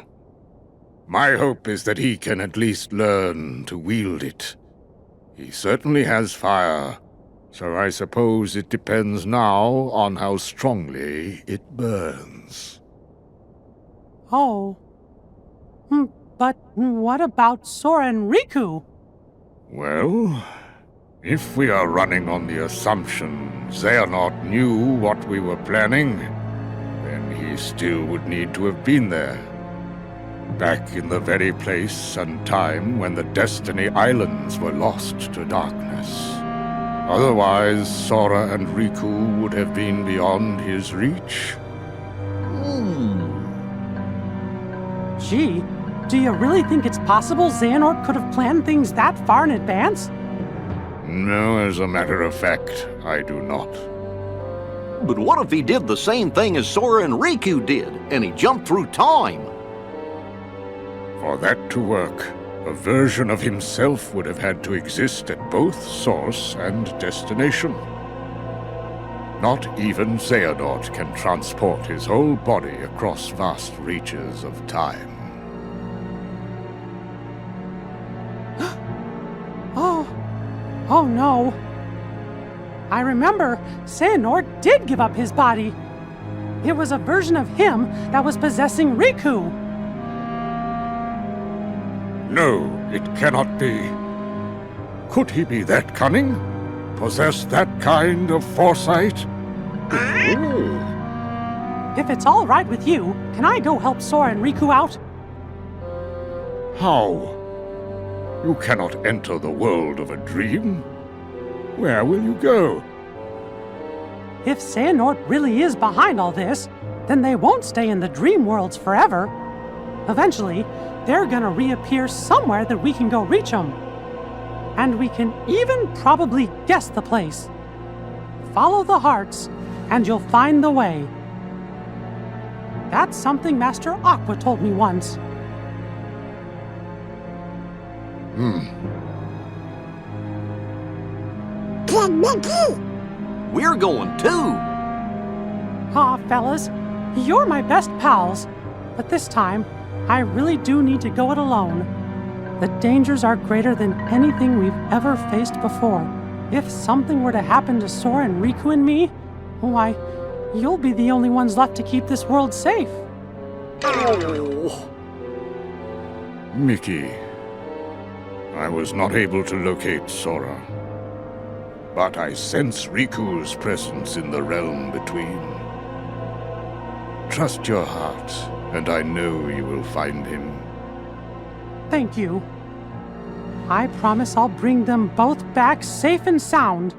My hope is that he can at least learn to wield it. He certainly has fire, so I suppose it depends now on how strongly it burns. Oh. But what about Sora and Riku? Well, if we are running on the assumption Xehanort knew what we were planning, then he still would need to have been there. Back in the very place and time when the Destiny Islands were lost to darkness. Otherwise, Sora and Riku would have been beyond his reach. Gee, do you really think it's possible Xehanort could have planned things that far in advance? No, as a matter of fact, I do not. But what if he did the same thing as Sora and Riku did, and he jumped through time? For that to work, a version of himself would have had to exist at both source and destination. Not even Xehanort can transport his whole body across vast reaches of time. Oh no. I remember Xehanort did give up his body. It was a version of him that was possessing Riku. No, it cannot be. Could he be that cunning? Possess that kind of foresight? If it's all right with you, can I go help Sora and Riku out? How? You cannot enter the world of a dream. Where will you go? If Xehanort really is behind all this, then they won't stay in the dream worlds forever. Eventually, they're gonna reappear somewhere that we can go reach them. And we can even probably guess the place. Follow the hearts, and you'll find the way. That's something Master Aqua told me once. We're going too. Aw, fellas, you're my best pals. But this time, I really do need to go it alone. The dangers are greater than anything we've ever faced before. If something were to happen to Sora and Riku and me, why, you'll be the only ones left to keep this world safe. Mickey, I was not able to locate Sora. But I sense Riku's presence in the realm between. Trust your heart, and I know you will find him. Thank you. I promise I'll bring them both back safe and sound.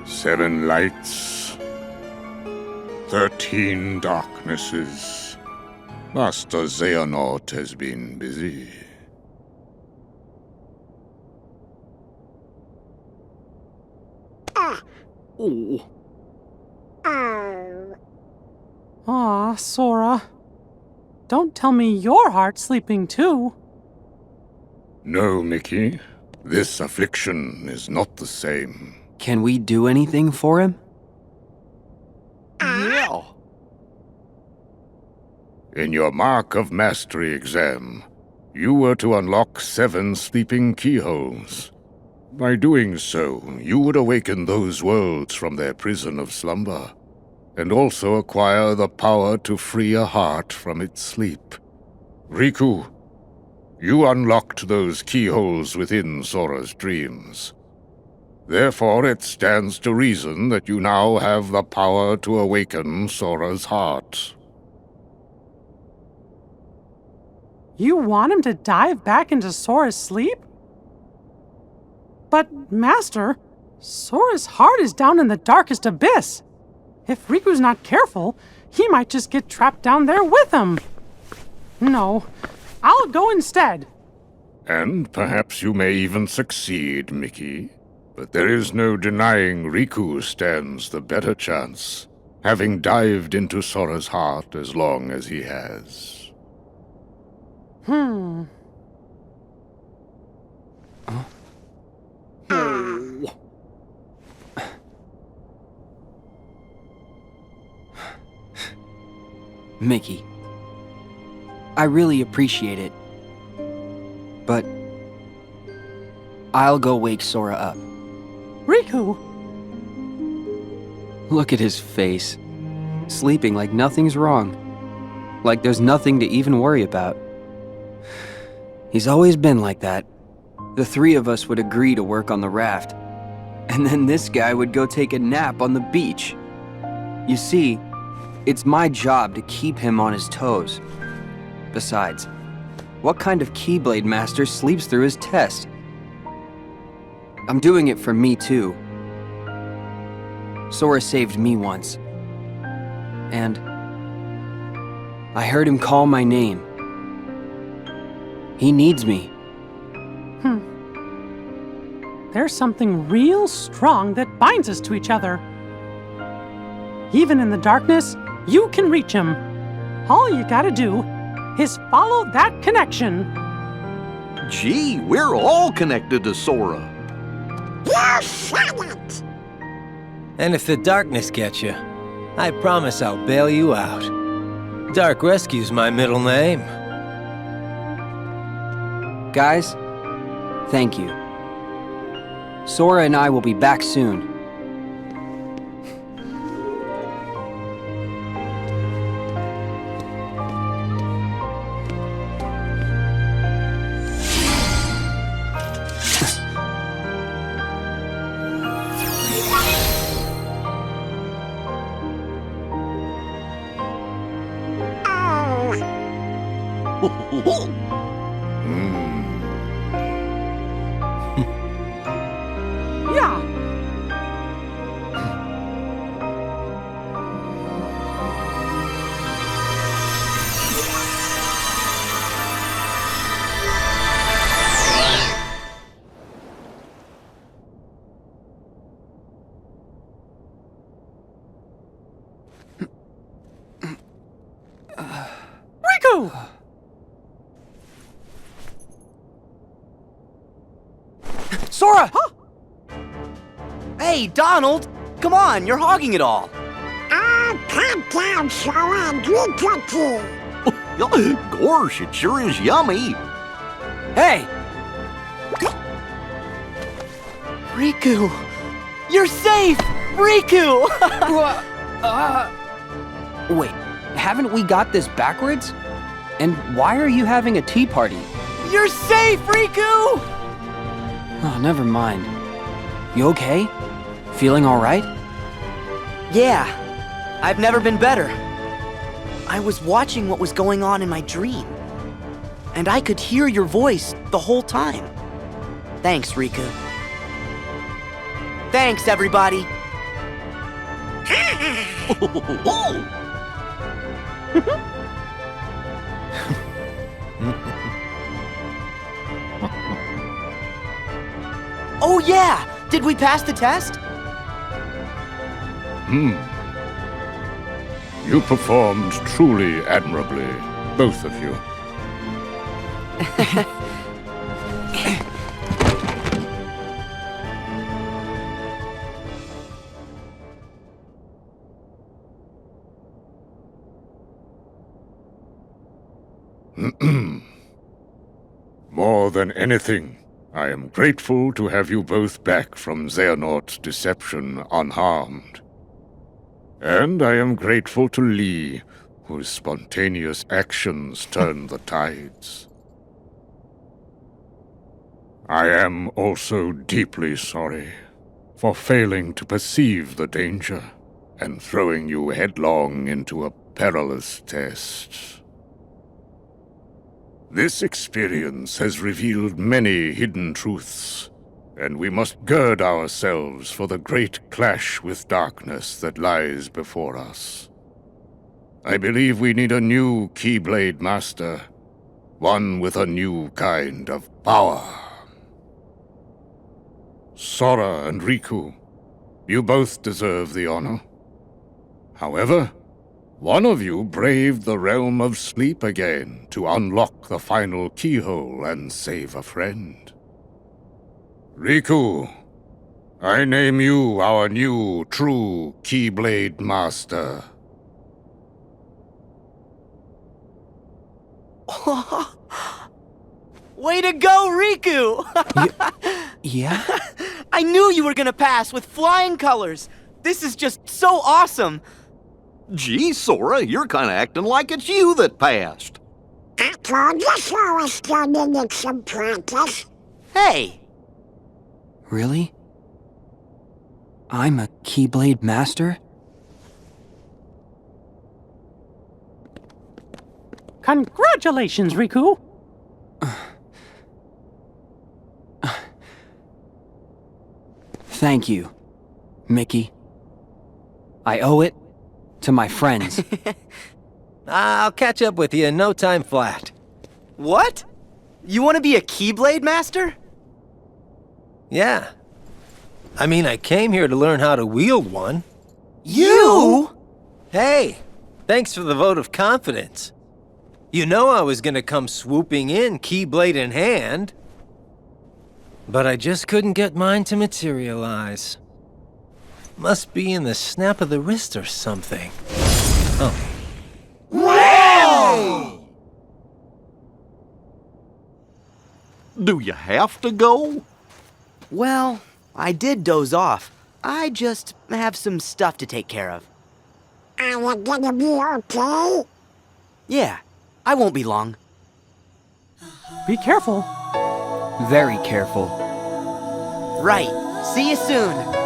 Seven lights, 13 darknesses. Master Xehanort has been busy. Aw, Sora. Don't tell me your heart's sleeping too. No, Mickey. This affliction is not the same. Can we do anything for him? Yeah. In your Mark of Mastery exam, you were to unlock 7 sleeping keyholes. By doing so, you would awaken those worlds from their prison of slumber, and also acquire the power to free a heart from its sleep. Riku, you unlocked those keyholes within Sora's dreams. Therefore, it stands to reason that you now have the power to awaken Sora's heart. You want him to dive back into Sora's sleep? But, Master, Sora's heart is down in the darkest abyss. If Riku's not careful, he might just get trapped down there with him. No, I'll go instead. And perhaps you may even succeed, Mickey. But there is no denying Riku stands the better chance, having dived into Sora's heart as long as he has. Mickey, I really appreciate it, but I'll go wake Sora up. Riku! Look at his face, sleeping like nothing's wrong, like there's nothing to even worry about. He's always been like that. The 3 of us would agree to work on the raft, and then this guy would go take a nap on the beach. You see, it's my job to keep him on his toes. Besides, what kind of Keyblade master sleeps through his test? I'm doing it for me too. Sora saved me once. And I heard him call my name. He needs me. There's something real strong that binds us to each other. Even in the darkness, you can reach him. All you gotta do is follow that connection. Gee, we're all connected to Sora. silent! And if the darkness gets you, I promise I'll bail you out. Dark Rescue's my middle name. Guys, thank you. Sora and I will be back soon. Yeah. Riku! Sora! Huh? Hey, Donald! Come on, you're hogging it all. Calm down, Sora, and drink cookie. Gosh, it sure is yummy. Hey! Riku! You're safe! Riku! Wait, haven't we got this backwards? And why are you having a tea party? You're safe, Riku! Oh, never mind. You okay? Feeling all right? Yeah, I've never been better. I was watching what was going on in my dream, and I could hear your voice the whole time. Thanks, Riku. Thanks, everybody. Oh yeah! Did we pass the test? You performed truly admirably, both of you. More than anything, I am grateful to have you both back from Xehanort's deception unharmed. And I am grateful to Lee, whose spontaneous actions turned the tides. I am also deeply sorry for failing to perceive the danger and throwing you headlong into a perilous test. This experience has revealed many hidden truths, and we must gird ourselves for the great clash with darkness that lies before us. I believe we need a new Keyblade Master, one with a new kind of power. Sora and Riku, you both deserve the honor. However, one of you braved the realm of sleep again to unlock the final keyhole and save a friend. Riku, I name you our new true Keyblade Master. Way to go, Riku! Yeah? I knew you were gonna pass with flying colors. This is just so awesome. Gee, Sora, you're kind of acting like it's you that passed. I told you Sora still needed some practice. Hey! Really? I'm a Keyblade Master? Congratulations, Riku! Thank you, Mickey. I owe it to my friends. I'll catch up with you in no time flat. What? You want to be a Keyblade Master? Yeah. I mean, I came here to learn how to wield one. You? Hey, thanks for the vote of confidence. You know I was gonna come swooping in, Keyblade in hand. but I just couldn't get mine to materialize. Must be in the snap of the wrist or something. Oh. Wow! Do you have to go? Well, I did doze off. I just have some stuff to take care of. Are you gonna be okay? Yeah, I won't be long. Be careful. Very careful. Right. See you soon.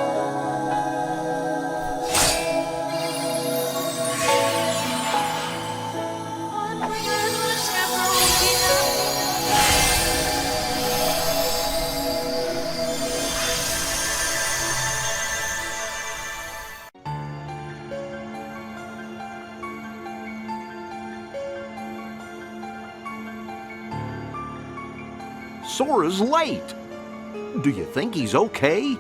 Sora's late. Do you think he's okay?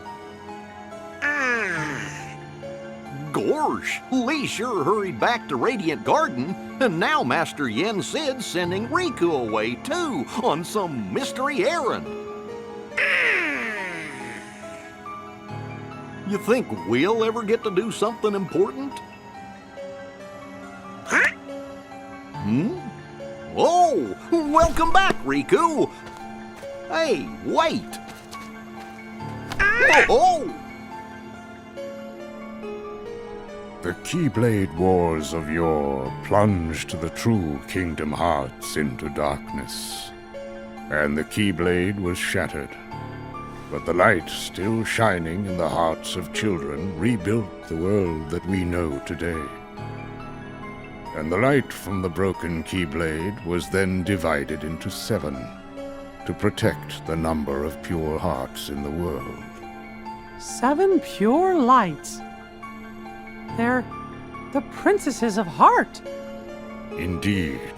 Gorsh, Lee sure hurried back to Radiant Garden, and now Master Yen Sid's sending Riku away too on some mystery errand. You think we'll ever get to do something important? Hmm? Oh, welcome back, Riku. Hey, wait! Oh! The Keyblade Wars of yore plunged the true Kingdom Hearts into darkness, and the Keyblade was shattered. But the light still shining in the hearts of children rebuilt the world that we know today. And the light from the broken Keyblade was then divided into 7, to protect the number of pure hearts in the world. 7 pure lights. They're the princesses of heart. Indeed.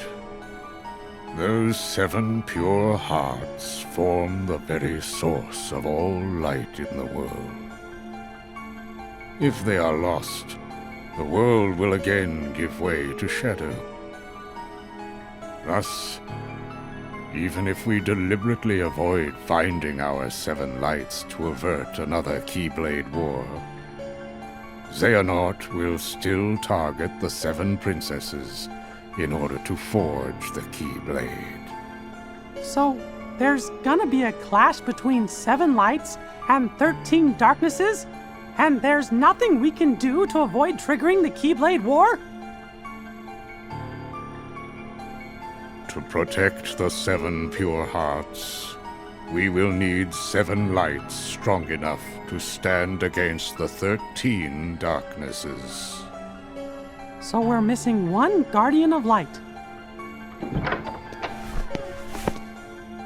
Those 7 pure hearts form the very source of all light in the world. If they are lost, the world will again give way to shadow. Thus, even if we deliberately avoid finding our 7 lights to avert another Keyblade war, Xehanort will still target the 7 princesses in order to forge the Keyblade. So, there's gonna be a clash between 7 lights and 13 darknesses? And there's nothing we can do to avoid triggering the Keyblade War? To protect the 7 pure hearts, we will need 7 lights strong enough to stand against the 13 darknesses. So we're missing 1 Guardian of Light.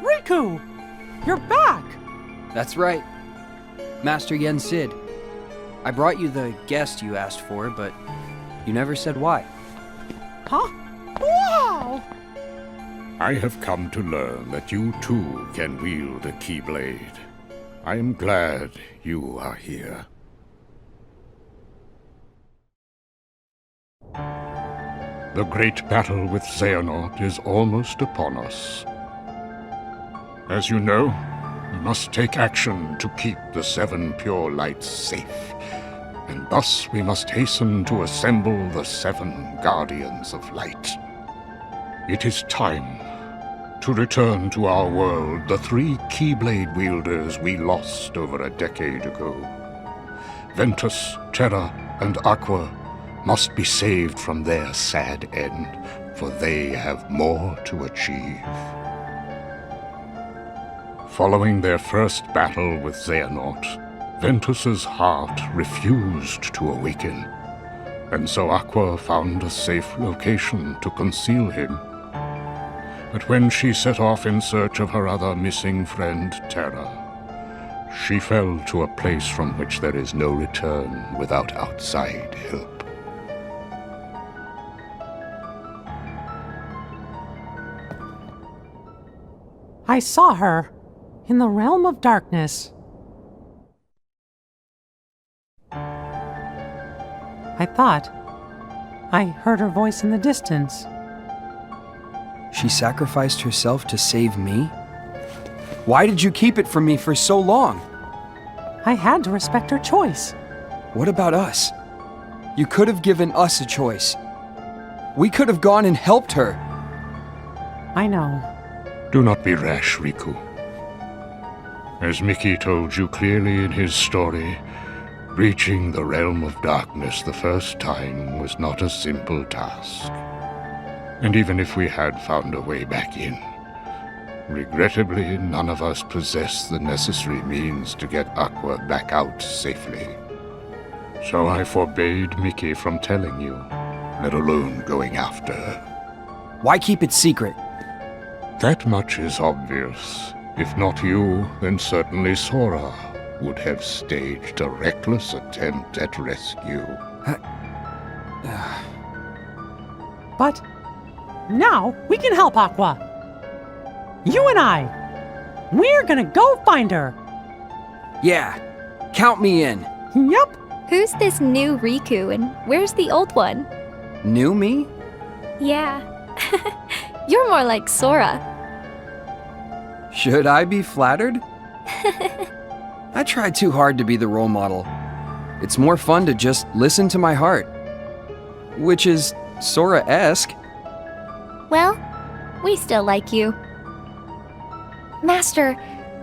Riku! You're back! That's right. Master Yen Sid. I brought you the guest you asked for, but you never said why. Huh? Wow! I have come to learn that you too can wield a Keyblade. I am glad you are here. The great battle with Xehanort is almost upon us. As you know, we must take action to keep the 7 pure lights safe. And thus we must hasten to assemble the 7 Guardians of Light. It is time to return to our world the 3 Keyblade wielders we lost over a decade ago. Ventus, Terra, and Aqua must be saved from their sad end, for they have more to achieve. Following their first battle with Xehanort, Ventus's heart refused to awaken, and so Aqua found a safe location to conceal him. But when she set off in search of her other missing friend, Terra, she fell to a place from which there is no return without outside help. I saw her in the realm of darkness. I thought I heard her voice in the distance. She sacrificed herself to save me? Why did you keep it from me for so long? I had to respect her choice. What about us? You could have given us a choice. We could have gone and helped her. I know. Do not be rash, Riku. As Mickey told you clearly in his story, reaching the realm of darkness the first time was not a simple task. And even if we had found a way back in, regrettably, none of us possess the necessary means to get Aqua back out safely. So I forbade Mickey from telling you, let alone going after her. Why keep it secret? That much is obvious. If not you, then certainly Sora would have staged a reckless attempt at rescue. But now we can help Aqua. You and I. We're gonna go find her. Yeah, count me in. Yup. Who's this new Riku and where's the old one? New me? Yeah. You're more like Sora. Should I be flattered? I try too hard to be the role model. It's more fun to just listen to my heart. Which is Sora-esque. Well, we still like you. Master,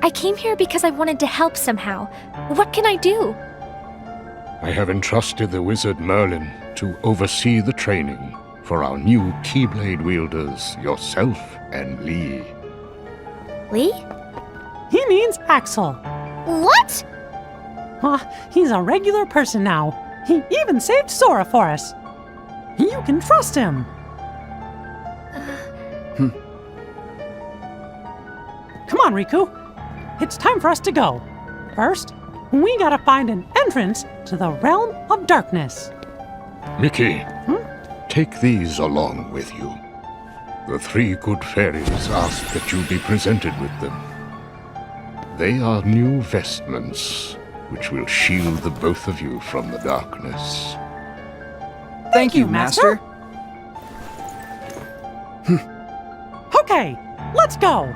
I came here because I wanted to help somehow. What can I do? I have entrusted the wizard Merlin to oversee the training for our new Keyblade wielders, yourself and Lee. Lee? He means Axel. What? He's a regular person now. He even saved Sora for us. You can trust him. Come on, Riku. It's time for us to go. First, we gotta find an entrance to the realm of darkness. Mickey, take these along with you. The three good fairies ask that you be presented with them. They are new vestments, which will shield the both of you from the darkness. Thank you, Master. Okay, let's go.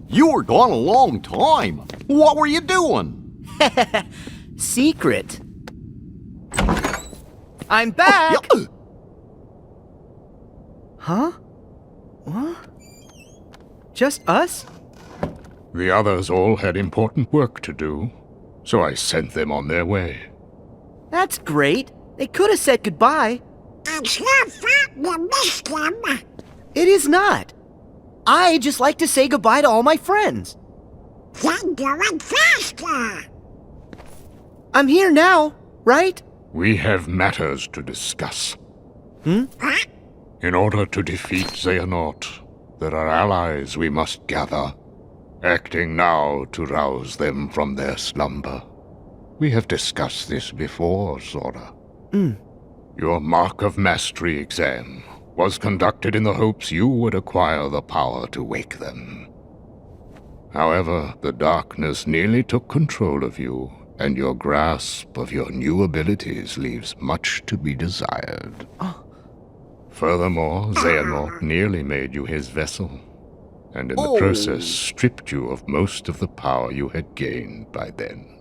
You were gone a long time. What were you doing? Secret. I'm back! Huh? What? Just us? The others all had important work to do, so I sent them on their way. That's great. They could have said goodbye. It's your fault you missed them. It is not. I just like to say goodbye to all my friends. Then do it faster. I'm here now, right? We have matters to discuss. What? In order to defeat Xehanort, there are allies we must gather, acting now to rouse them from their slumber. We have discussed this before, Sora. Your Mark of Mastery exam was conducted in the hopes you would acquire the power to wake them. However, the darkness nearly took control of you, and your grasp of your new abilities leaves much to be desired. Furthermore, Xehanort nearly made you his vessel, and in the process stripped you of most of the power you had gained by then.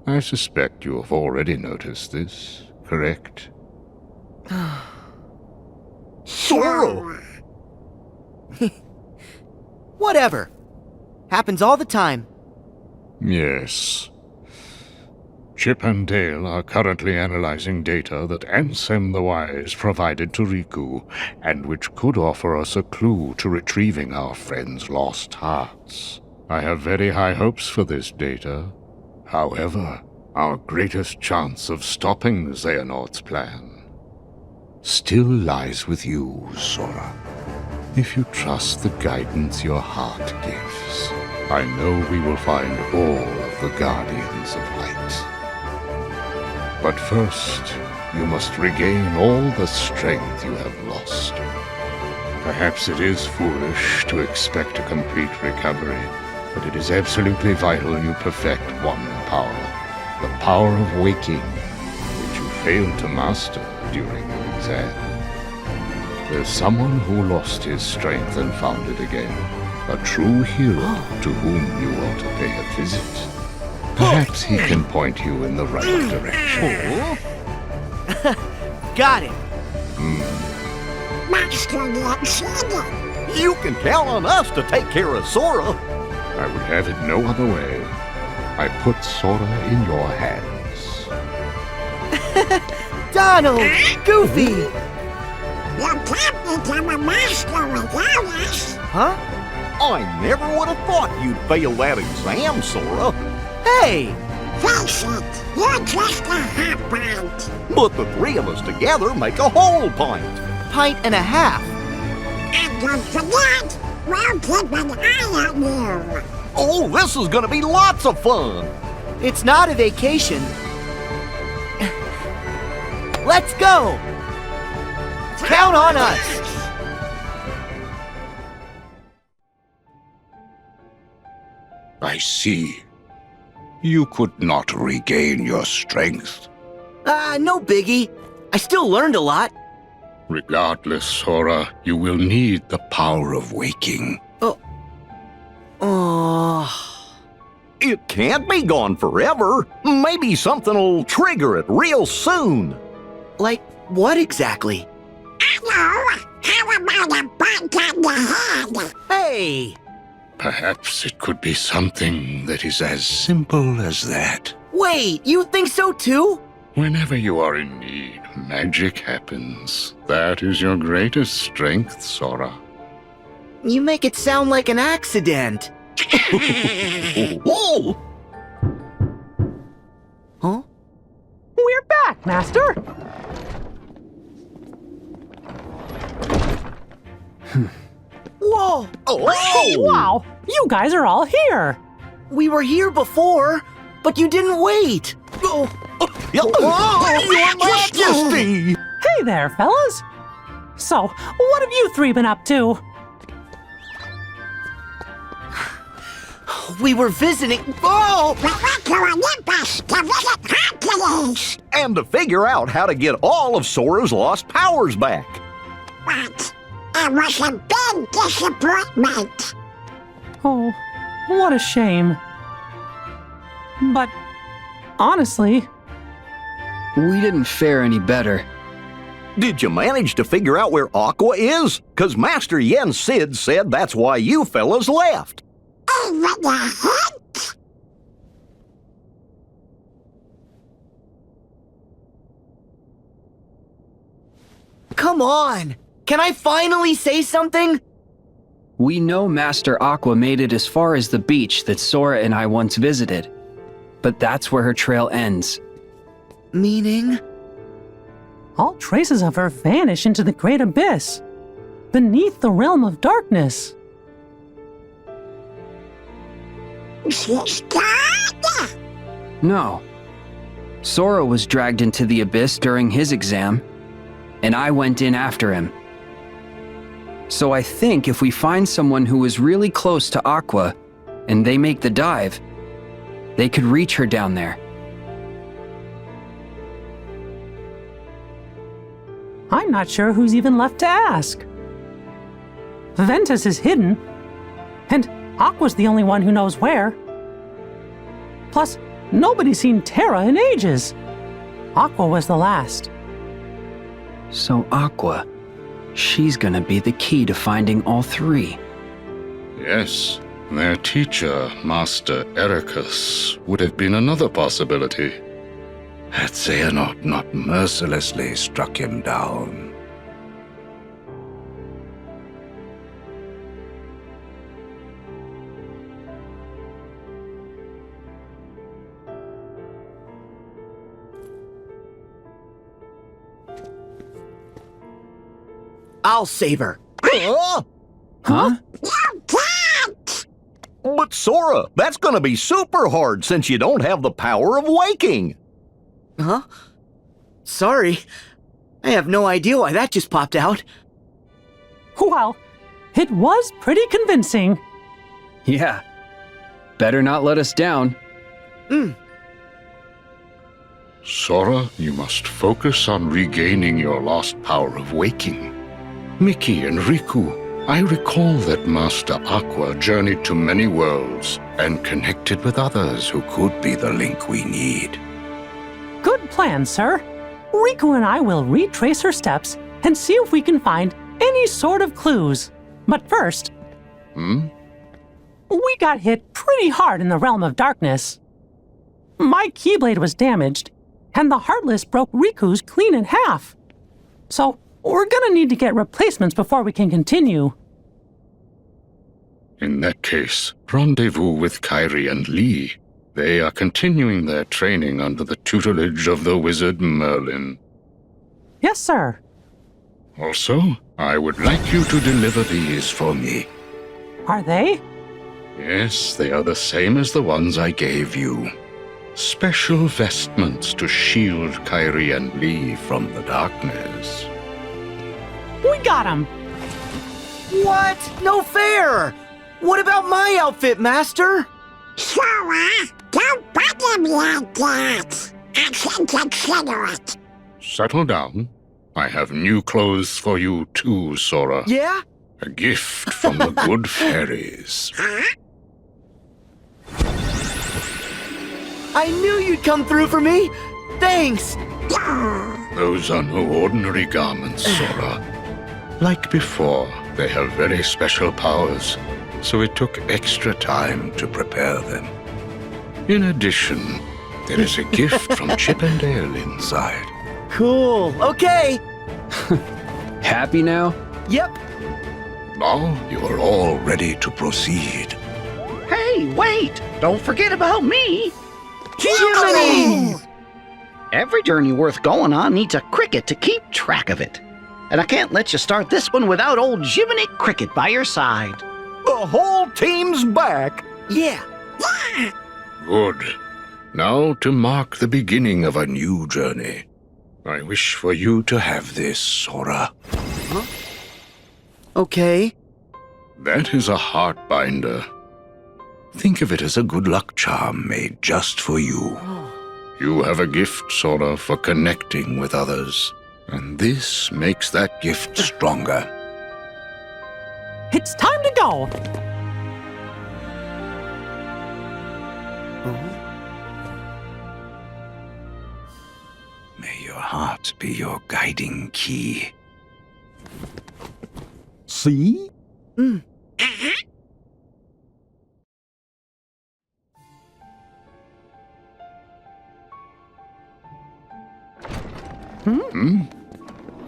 I suspect you have already noticed this, correct? Sora! Whatever. Happens all the time. Yes. Chip and Dale are currently analyzing data that Ansem the Wise provided to Riku, and which could offer us a clue to retrieving our friend's lost hearts. I have very high hopes for this data. However, our greatest chance of stopping Xehanort's plan still lies with you, Sora. If you trust the guidance your heart gives, I know we will find all of the Guardians of Light. But first, you must regain all the strength you have lost. Perhaps it is foolish to expect a complete recovery, but it is absolutely vital you perfect one power. The power of waking, which you failed to master during your exam. There's someone who lost his strength and found it again. A true hero to whom you ought to pay a visit. Perhaps he can point you in the right direction. Got it. Master Yen Sid. You can count on us to take care of Sora. I would have it no other way. I put Sora in your hands. Donald! Goofy! You can't become a master without us. Huh? I never would have thought you'd fail that exam, Sora. Hey! Face it, you're just a half pint. But the three of us together make a whole pint. Pint and a half. And don't forget, we'll keep an eye on you. Oh, this is gonna be lots of fun. It's not a vacation. Let's go! Count on us! I see. You could not regain your strength. No biggie. I still learned a lot. Regardless, Sora, you will need the power of waking. It can't be gone forever. Maybe something'll trigger it real soon. Like what exactly? Hello, how about a bite on the head? Hey! Perhaps it could be something that is as simple as that. Wait, you think so too? Whenever you are in need, magic happens. That is your greatest strength, Sora. You make it sound like an accident. Whoa! Huh? We're back, Master! Whoa! Oh! Wow! You guys are all here! We were here before, but you didn't wait. Your Majesty! Hey there, fellas! So, what have you three been up to? We were visiting. We went to Olympus to visit Hercules. And to figure out how to get all of Sora's lost powers back. But it was a big disappointment. Oh, what a shame. But, honestly, We didn't fare any better. Did you manage to figure out where Aqua is? 'Cause Master Yen Sid said that's why you fellas left. Even a hint? Come on! Can I finally say something? We know Master Aqua made it as far as the beach that Sora and I once visited. But that's where her trail ends. Meaning? all traces of her vanish into the great abyss, beneath the realm of darkness. She's gone? No. Sora was dragged into the abyss during his exam, and I went in after him. So I think if we find someone who is really close to Aqua, and they make the dive, they could reach her down there. I'm not sure who's even left to ask. Ventus is hidden, and Aqua's the only one who knows where. Plus, nobody's seen Terra in ages. Aqua was the last. So Aqua, she's gonna be the key to finding all three. Yes, their teacher, Master Ericus, would have been another possibility. Had Xehanort not mercilessly struck him down. I'll save her. Huh? You can't! But Sora, that's gonna be super hard since you don't have the power of waking. Huh? Sorry. I have no idea why that just popped out. Well, it was pretty convincing. Yeah. Better not let us down. Sora, you must focus on regaining your lost power of waking. Mickey and Riku, I recall that Master Aqua journeyed to many worlds and connected with others who could be the link we need. Good plan, sir. Riku and I will retrace her steps and see if we can find any sort of clues. But first, we got hit pretty hard in the realm of darkness. My Keyblade was damaged, and the Heartless broke Riku's clean in half. So, we're gonna need to get replacements before we can continue. In that case, rendezvous with Kairi and Lee. They are continuing their training under the tutelage of the wizard Merlin. Yes, sir. Also, I would like you to deliver these for me. Are they? Yes, they are the same as the ones I gave you. Special vestments to shield Kairi and Lee from the darkness. We got 'em! What? No fair! What about my outfit, Master? Sora, don't bother me like that. I can consider it. Settle down. I have new clothes for you too, Sora. Yeah? A gift from the good fairies. I knew you'd come through for me! Thanks! Those are no ordinary garments, Sora. Like before, they have very special powers, so it took extra time to prepare them. In addition, there is a gift from Chip and Dale inside. Cool, okay! Happy now? Yep. Now you are all ready to proceed. Hey, wait! Don't forget about me! Jiminy! Every journey worth going on needs a cricket to keep track of it. And I can't let you start this one without old Jiminy Cricket by your side. The whole team's back. Yeah. Good. Now to mark the beginning of a new journey. I wish for you to have this, Sora. Huh? Okay. That is a heart binder. Think of it as a good luck charm made just for you. You have a gift, Sora, for connecting with others. And this makes that gift stronger. It's time to go! May your heart be your guiding key. See?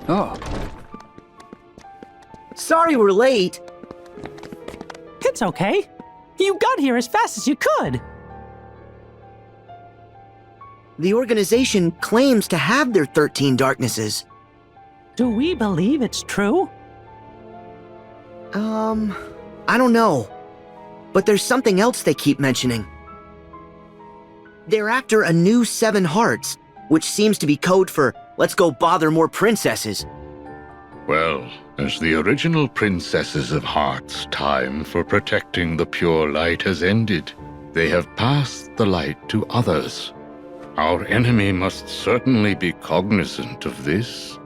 Oh. Sorry we're late. It's okay. You got here as fast as you could. The organization claims to have their 13 darknesses. Do we believe it's true? I don't know. But there's something else they keep mentioning. They're after a new 7 hearts, which seems to be code for let's go bother more princesses. Well, as the original princesses of Heart's time for protecting the pure light has ended, they have passed the light to others. Our enemy must certainly be cognizant of this.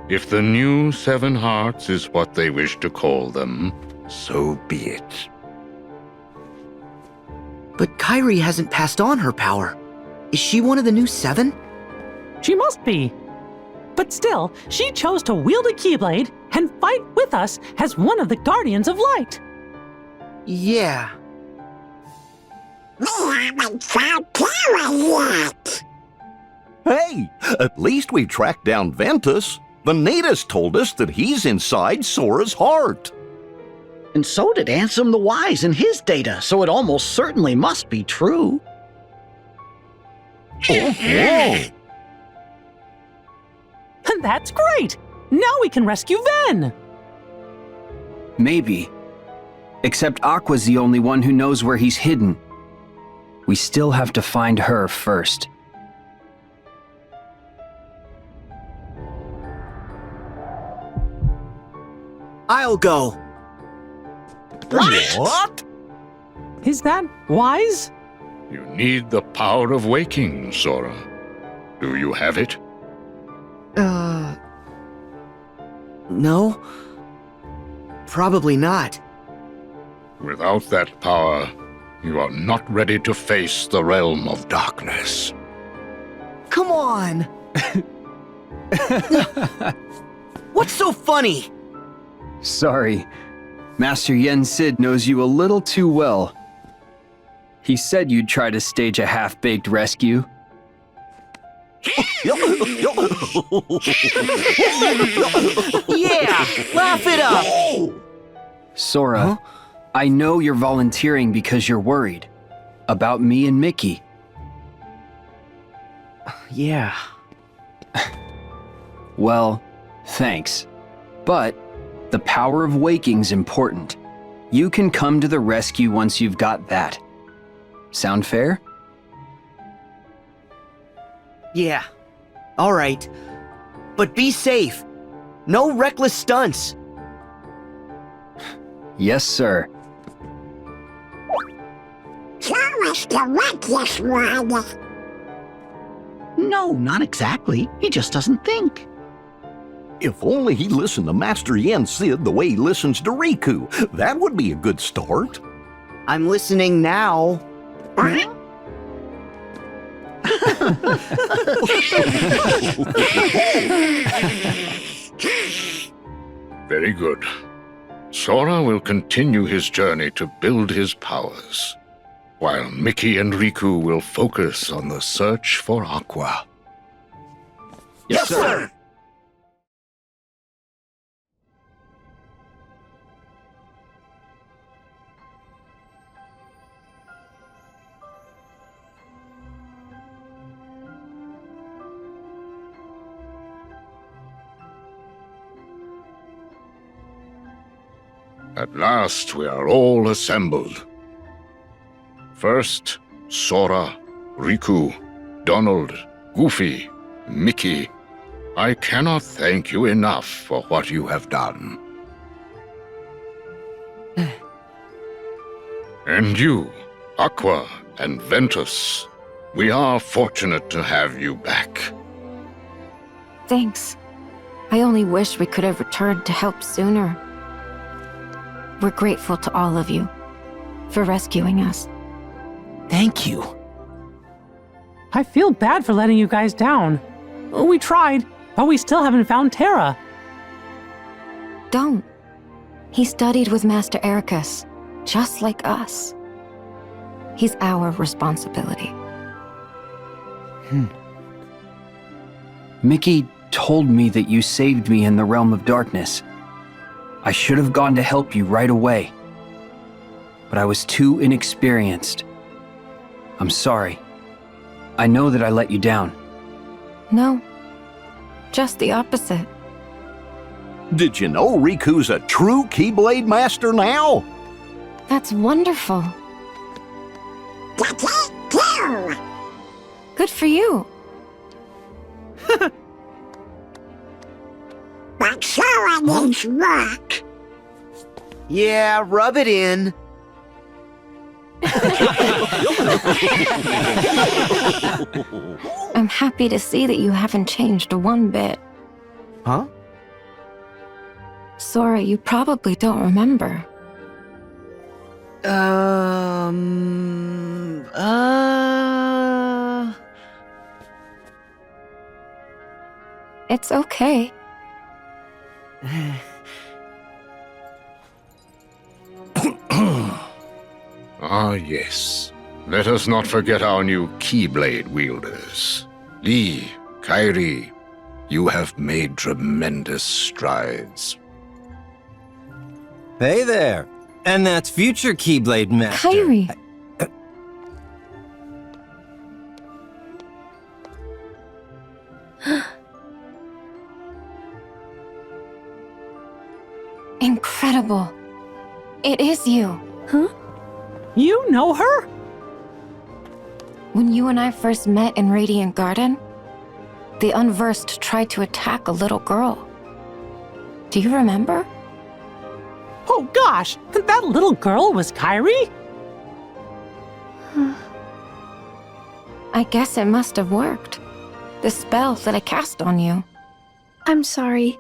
If the new 7 hearts is what they wish to call them, so be it. But Kairi hasn't passed on her power. Is she one of the new 7? She must be. But still, she chose to wield a Keyblade and fight with us as one of the Guardians of Light. Yeah. We haven't found Clara yet. Hey, at least we tracked down Ventus. The natives told us that he's inside Sora's heart. And so did Ansem the Wise in his data, so it almost certainly must be true. Oh, whoa. And that's great! Now we can rescue Ven! Maybe. Except Aqua's the only one who knows where he's hidden. We still have to find her first. I'll go. What? Is that wise? You need the power of waking, Sora. Do you have it? No. Probably not. Without that power, you are not ready to face the realm of darkness. Come on! What's so funny? Sorry. Master Yen Sid knows you a little too well. He said you'd try to stage a half-baked rescue. Yeah! Laugh it up! Sora, I know you're volunteering because you're worried. About me and Mickey. Yeah. Well, thanks. But the power of waking's important. You can come to the rescue once you've got that. Sound fair? Yeah. All right. But be safe. No reckless stunts. Yes, sir. Show us the reckless one. No, not exactly. He just doesn't think. If only he listened to Master Yen Sid the way he listens to Riku. That would be a good start. I'm listening now. Very good. Sora will continue his journey to build his powers, while Mickey and Riku will focus on the search for Aqua. Yes, sir! At last we are all assembled. First, Sora, Riku, Donald, Goofy, Mickey. I cannot thank you enough for what you have done. And you, Aqua and Ventus. We are fortunate to have you back. Thanks. I only wish we could have returned to help sooner. We're grateful to all of you for rescuing us. Thank you. I feel bad for letting you guys down. We tried, but we still haven't found Terra. Don't. He studied with Master Ericus, just like us. He's our responsibility. Mickey told me that you saved me in the realm of darkness. I should have gone to help you right away. But I was too inexperienced. I'm sorry. I know that I let you down. No, just the opposite. Did you know Riku's a true Keyblade master now? That's wonderful. Good for you. But Sora needs work. Yeah, rub it in. I'm happy to see that you haven't changed one bit. Huh? Sora, you probably don't remember. It's okay. Ah, yes. Let us not forget our new Keyblade wielders. Lee, Kairi, you have made tremendous strides. Hey there. And that's future Keyblade Master. Kairi. Incredible. It is you. Huh? You know her? When you and I first met in Radiant Garden, the Unversed tried to attack a little girl. Do you remember? Oh gosh, that little girl was Kyrie? I guess it must have worked. The spell that I cast on you. I'm sorry.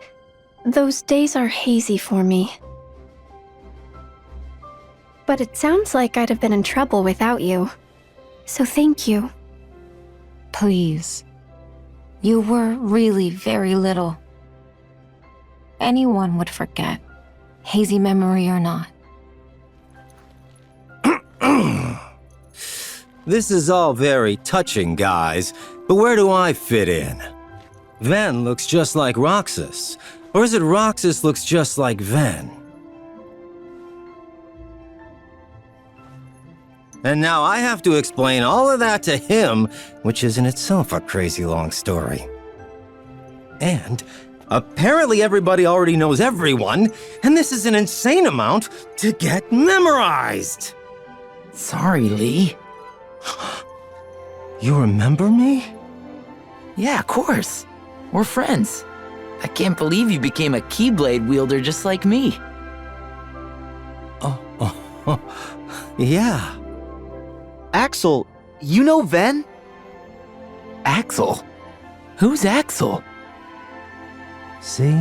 Those days are hazy for me. But it sounds like I'd have been in trouble without you. So thank you. Please. You were really very little. Anyone would forget, hazy memory or not. This is all very touching, guys, but where do I fit in? Ven looks just like Roxas. Or is it Roxas looks just like Ven? And now I have to explain all of that to him, which is in itself a crazy long story. And apparently everybody already knows everyone, and this is an insane amount to get memorized. Sorry, Lee. You remember me? Yeah, of course. We're friends. I can't believe you became a Keyblade wielder just like me. Yeah. Axel, you know Ven? Axel? Who's Axel? See?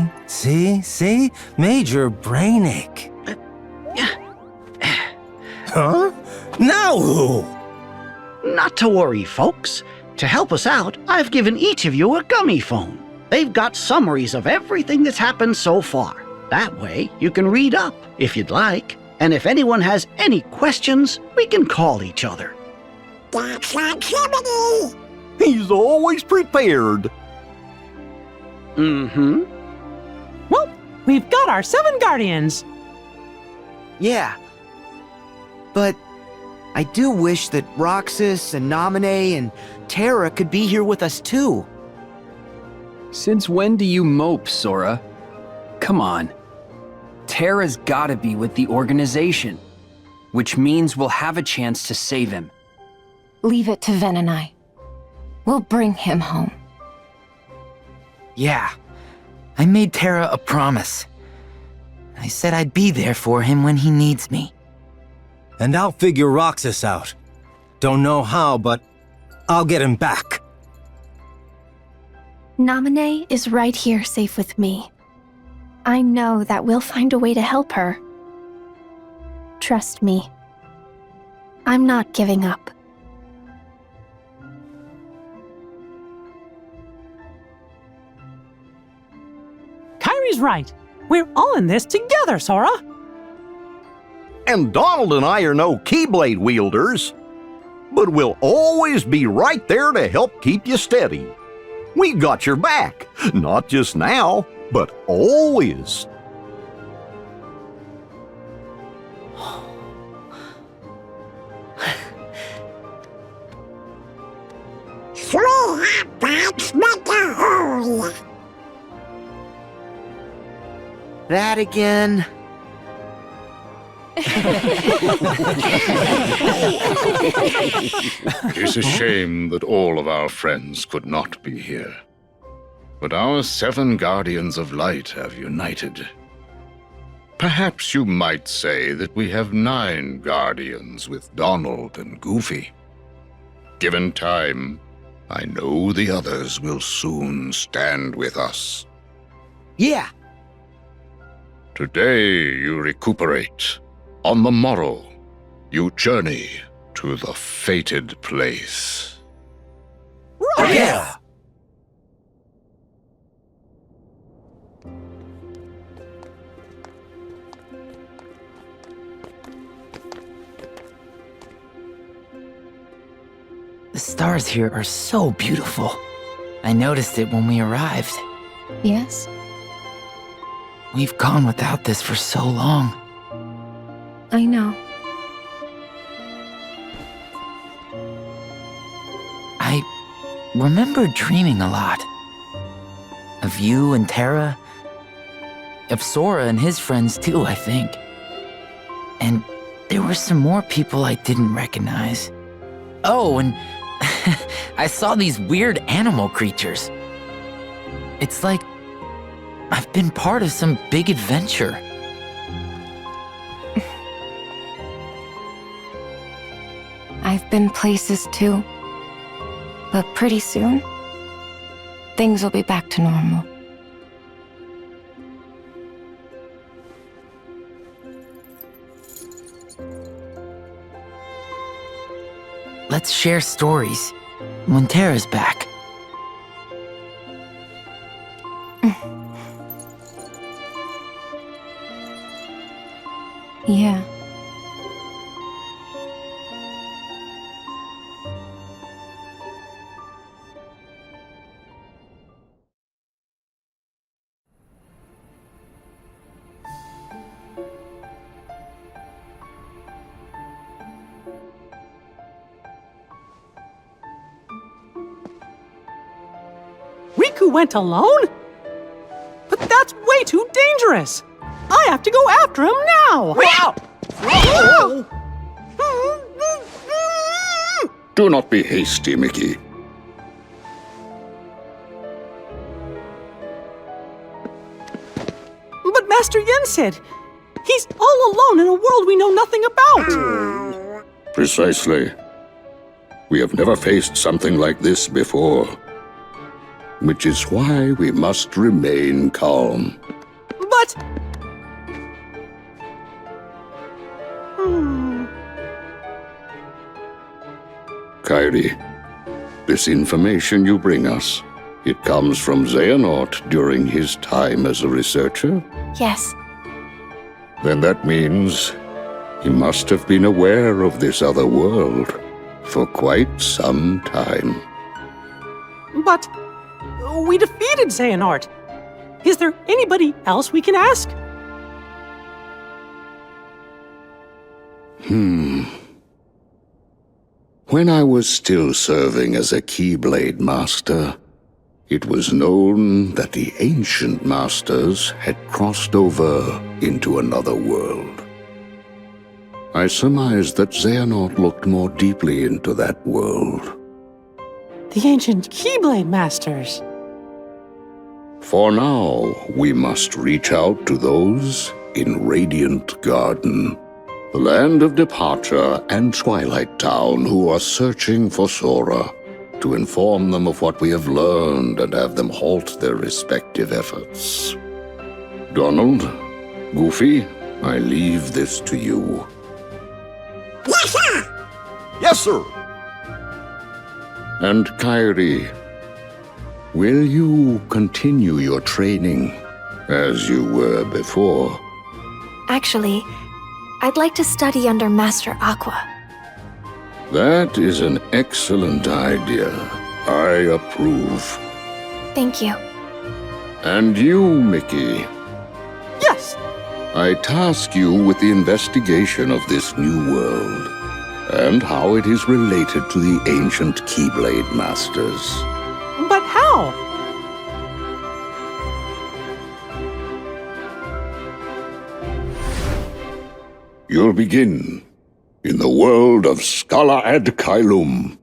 Major brainache. Huh? Now who? Not to worry, folks. To help us out, I've given each of you a gummy phone. They've got summaries of everything that's happened so far. That way, you can read up, if you'd like. And if anyone has any questions, we can call each other. That's like Symphony! He's always prepared. Mm-hmm. Well, we've got our 7 guardians. Yeah. But I do wish that Roxas and Naminé and Terra could be here with us too. Since when do you mope, Sora? Come on. Terra's gotta be with the organization, which means we'll have a chance to save him. Leave it to Ven and I. We'll bring him home. Yeah. I made Terra a promise. I said I'd be there for him when he needs me. And I'll figure Roxas out. Don't know how, but I'll get him back. Naminé is right here safe with me. I know that we'll find a way to help her. Trust me. I'm not giving up. Kyrie's right. We're all in this together, Sora. And Donald and I are no Keyblade wielders, but we'll always be right there to help keep you steady. We got your back, not just now, but always. That's not the hole. That again? It's a shame that all of our friends could not be here. But our 7 Guardians of Light have united. Perhaps you might say that we have 9 Guardians with Donald and Goofy. Given time, I know the others will soon stand with us. Yeah. Today you recuperate. On the morrow, you journey to the fated place. Yeah! The stars here are so beautiful. I noticed it when we arrived. Yes? We've gone without this for so long. I know. I remember dreaming a lot. Of you and Terra. Of Sora and his friends too, I think. And there were some more people I didn't recognize. Oh, and I saw these weird animal creatures. It's like I've been part of some big adventure. I've been places too. But pretty soon, things will be back to normal. Let's share stories when Tara's back. Yeah. Riku went alone? But that's way too dangerous! I have to go after him now! Do not be hasty, Mickey. But Master Yen Sid, he's all alone in a world we know nothing about! Precisely. We have never faced something like this before. Which is why we must remain calm. But... Kairi, this information you bring us, it comes from Xehanort during his time as a researcher? Yes. Then that means he must have been aware of this other world for quite some time. But... we defeated Xehanort. Is there anybody else we can ask? When I was still serving as a Keyblade Master, it was known that the ancient masters had crossed over into another world. I surmised that Xehanort looked more deeply into that world. The ancient Keyblade Masters. For now, we must reach out to those in Radiant Garden, the land of departure and Twilight Town who are searching for Sora, to inform them of what we have learned and have them halt their respective efforts. Donald, Goofy, I leave this to you. Yes, sir! Yes, sir. And Kairi, will you continue your training as you were before? Actually, I'd like to study under Master Aqua. That is an excellent idea. I approve. Thank you. And you, Mickey, Yes! I task you with the investigation of this new world and how it is related to the ancient Keyblade Masters. But how? You'll begin in the world of Scala ad Caelum,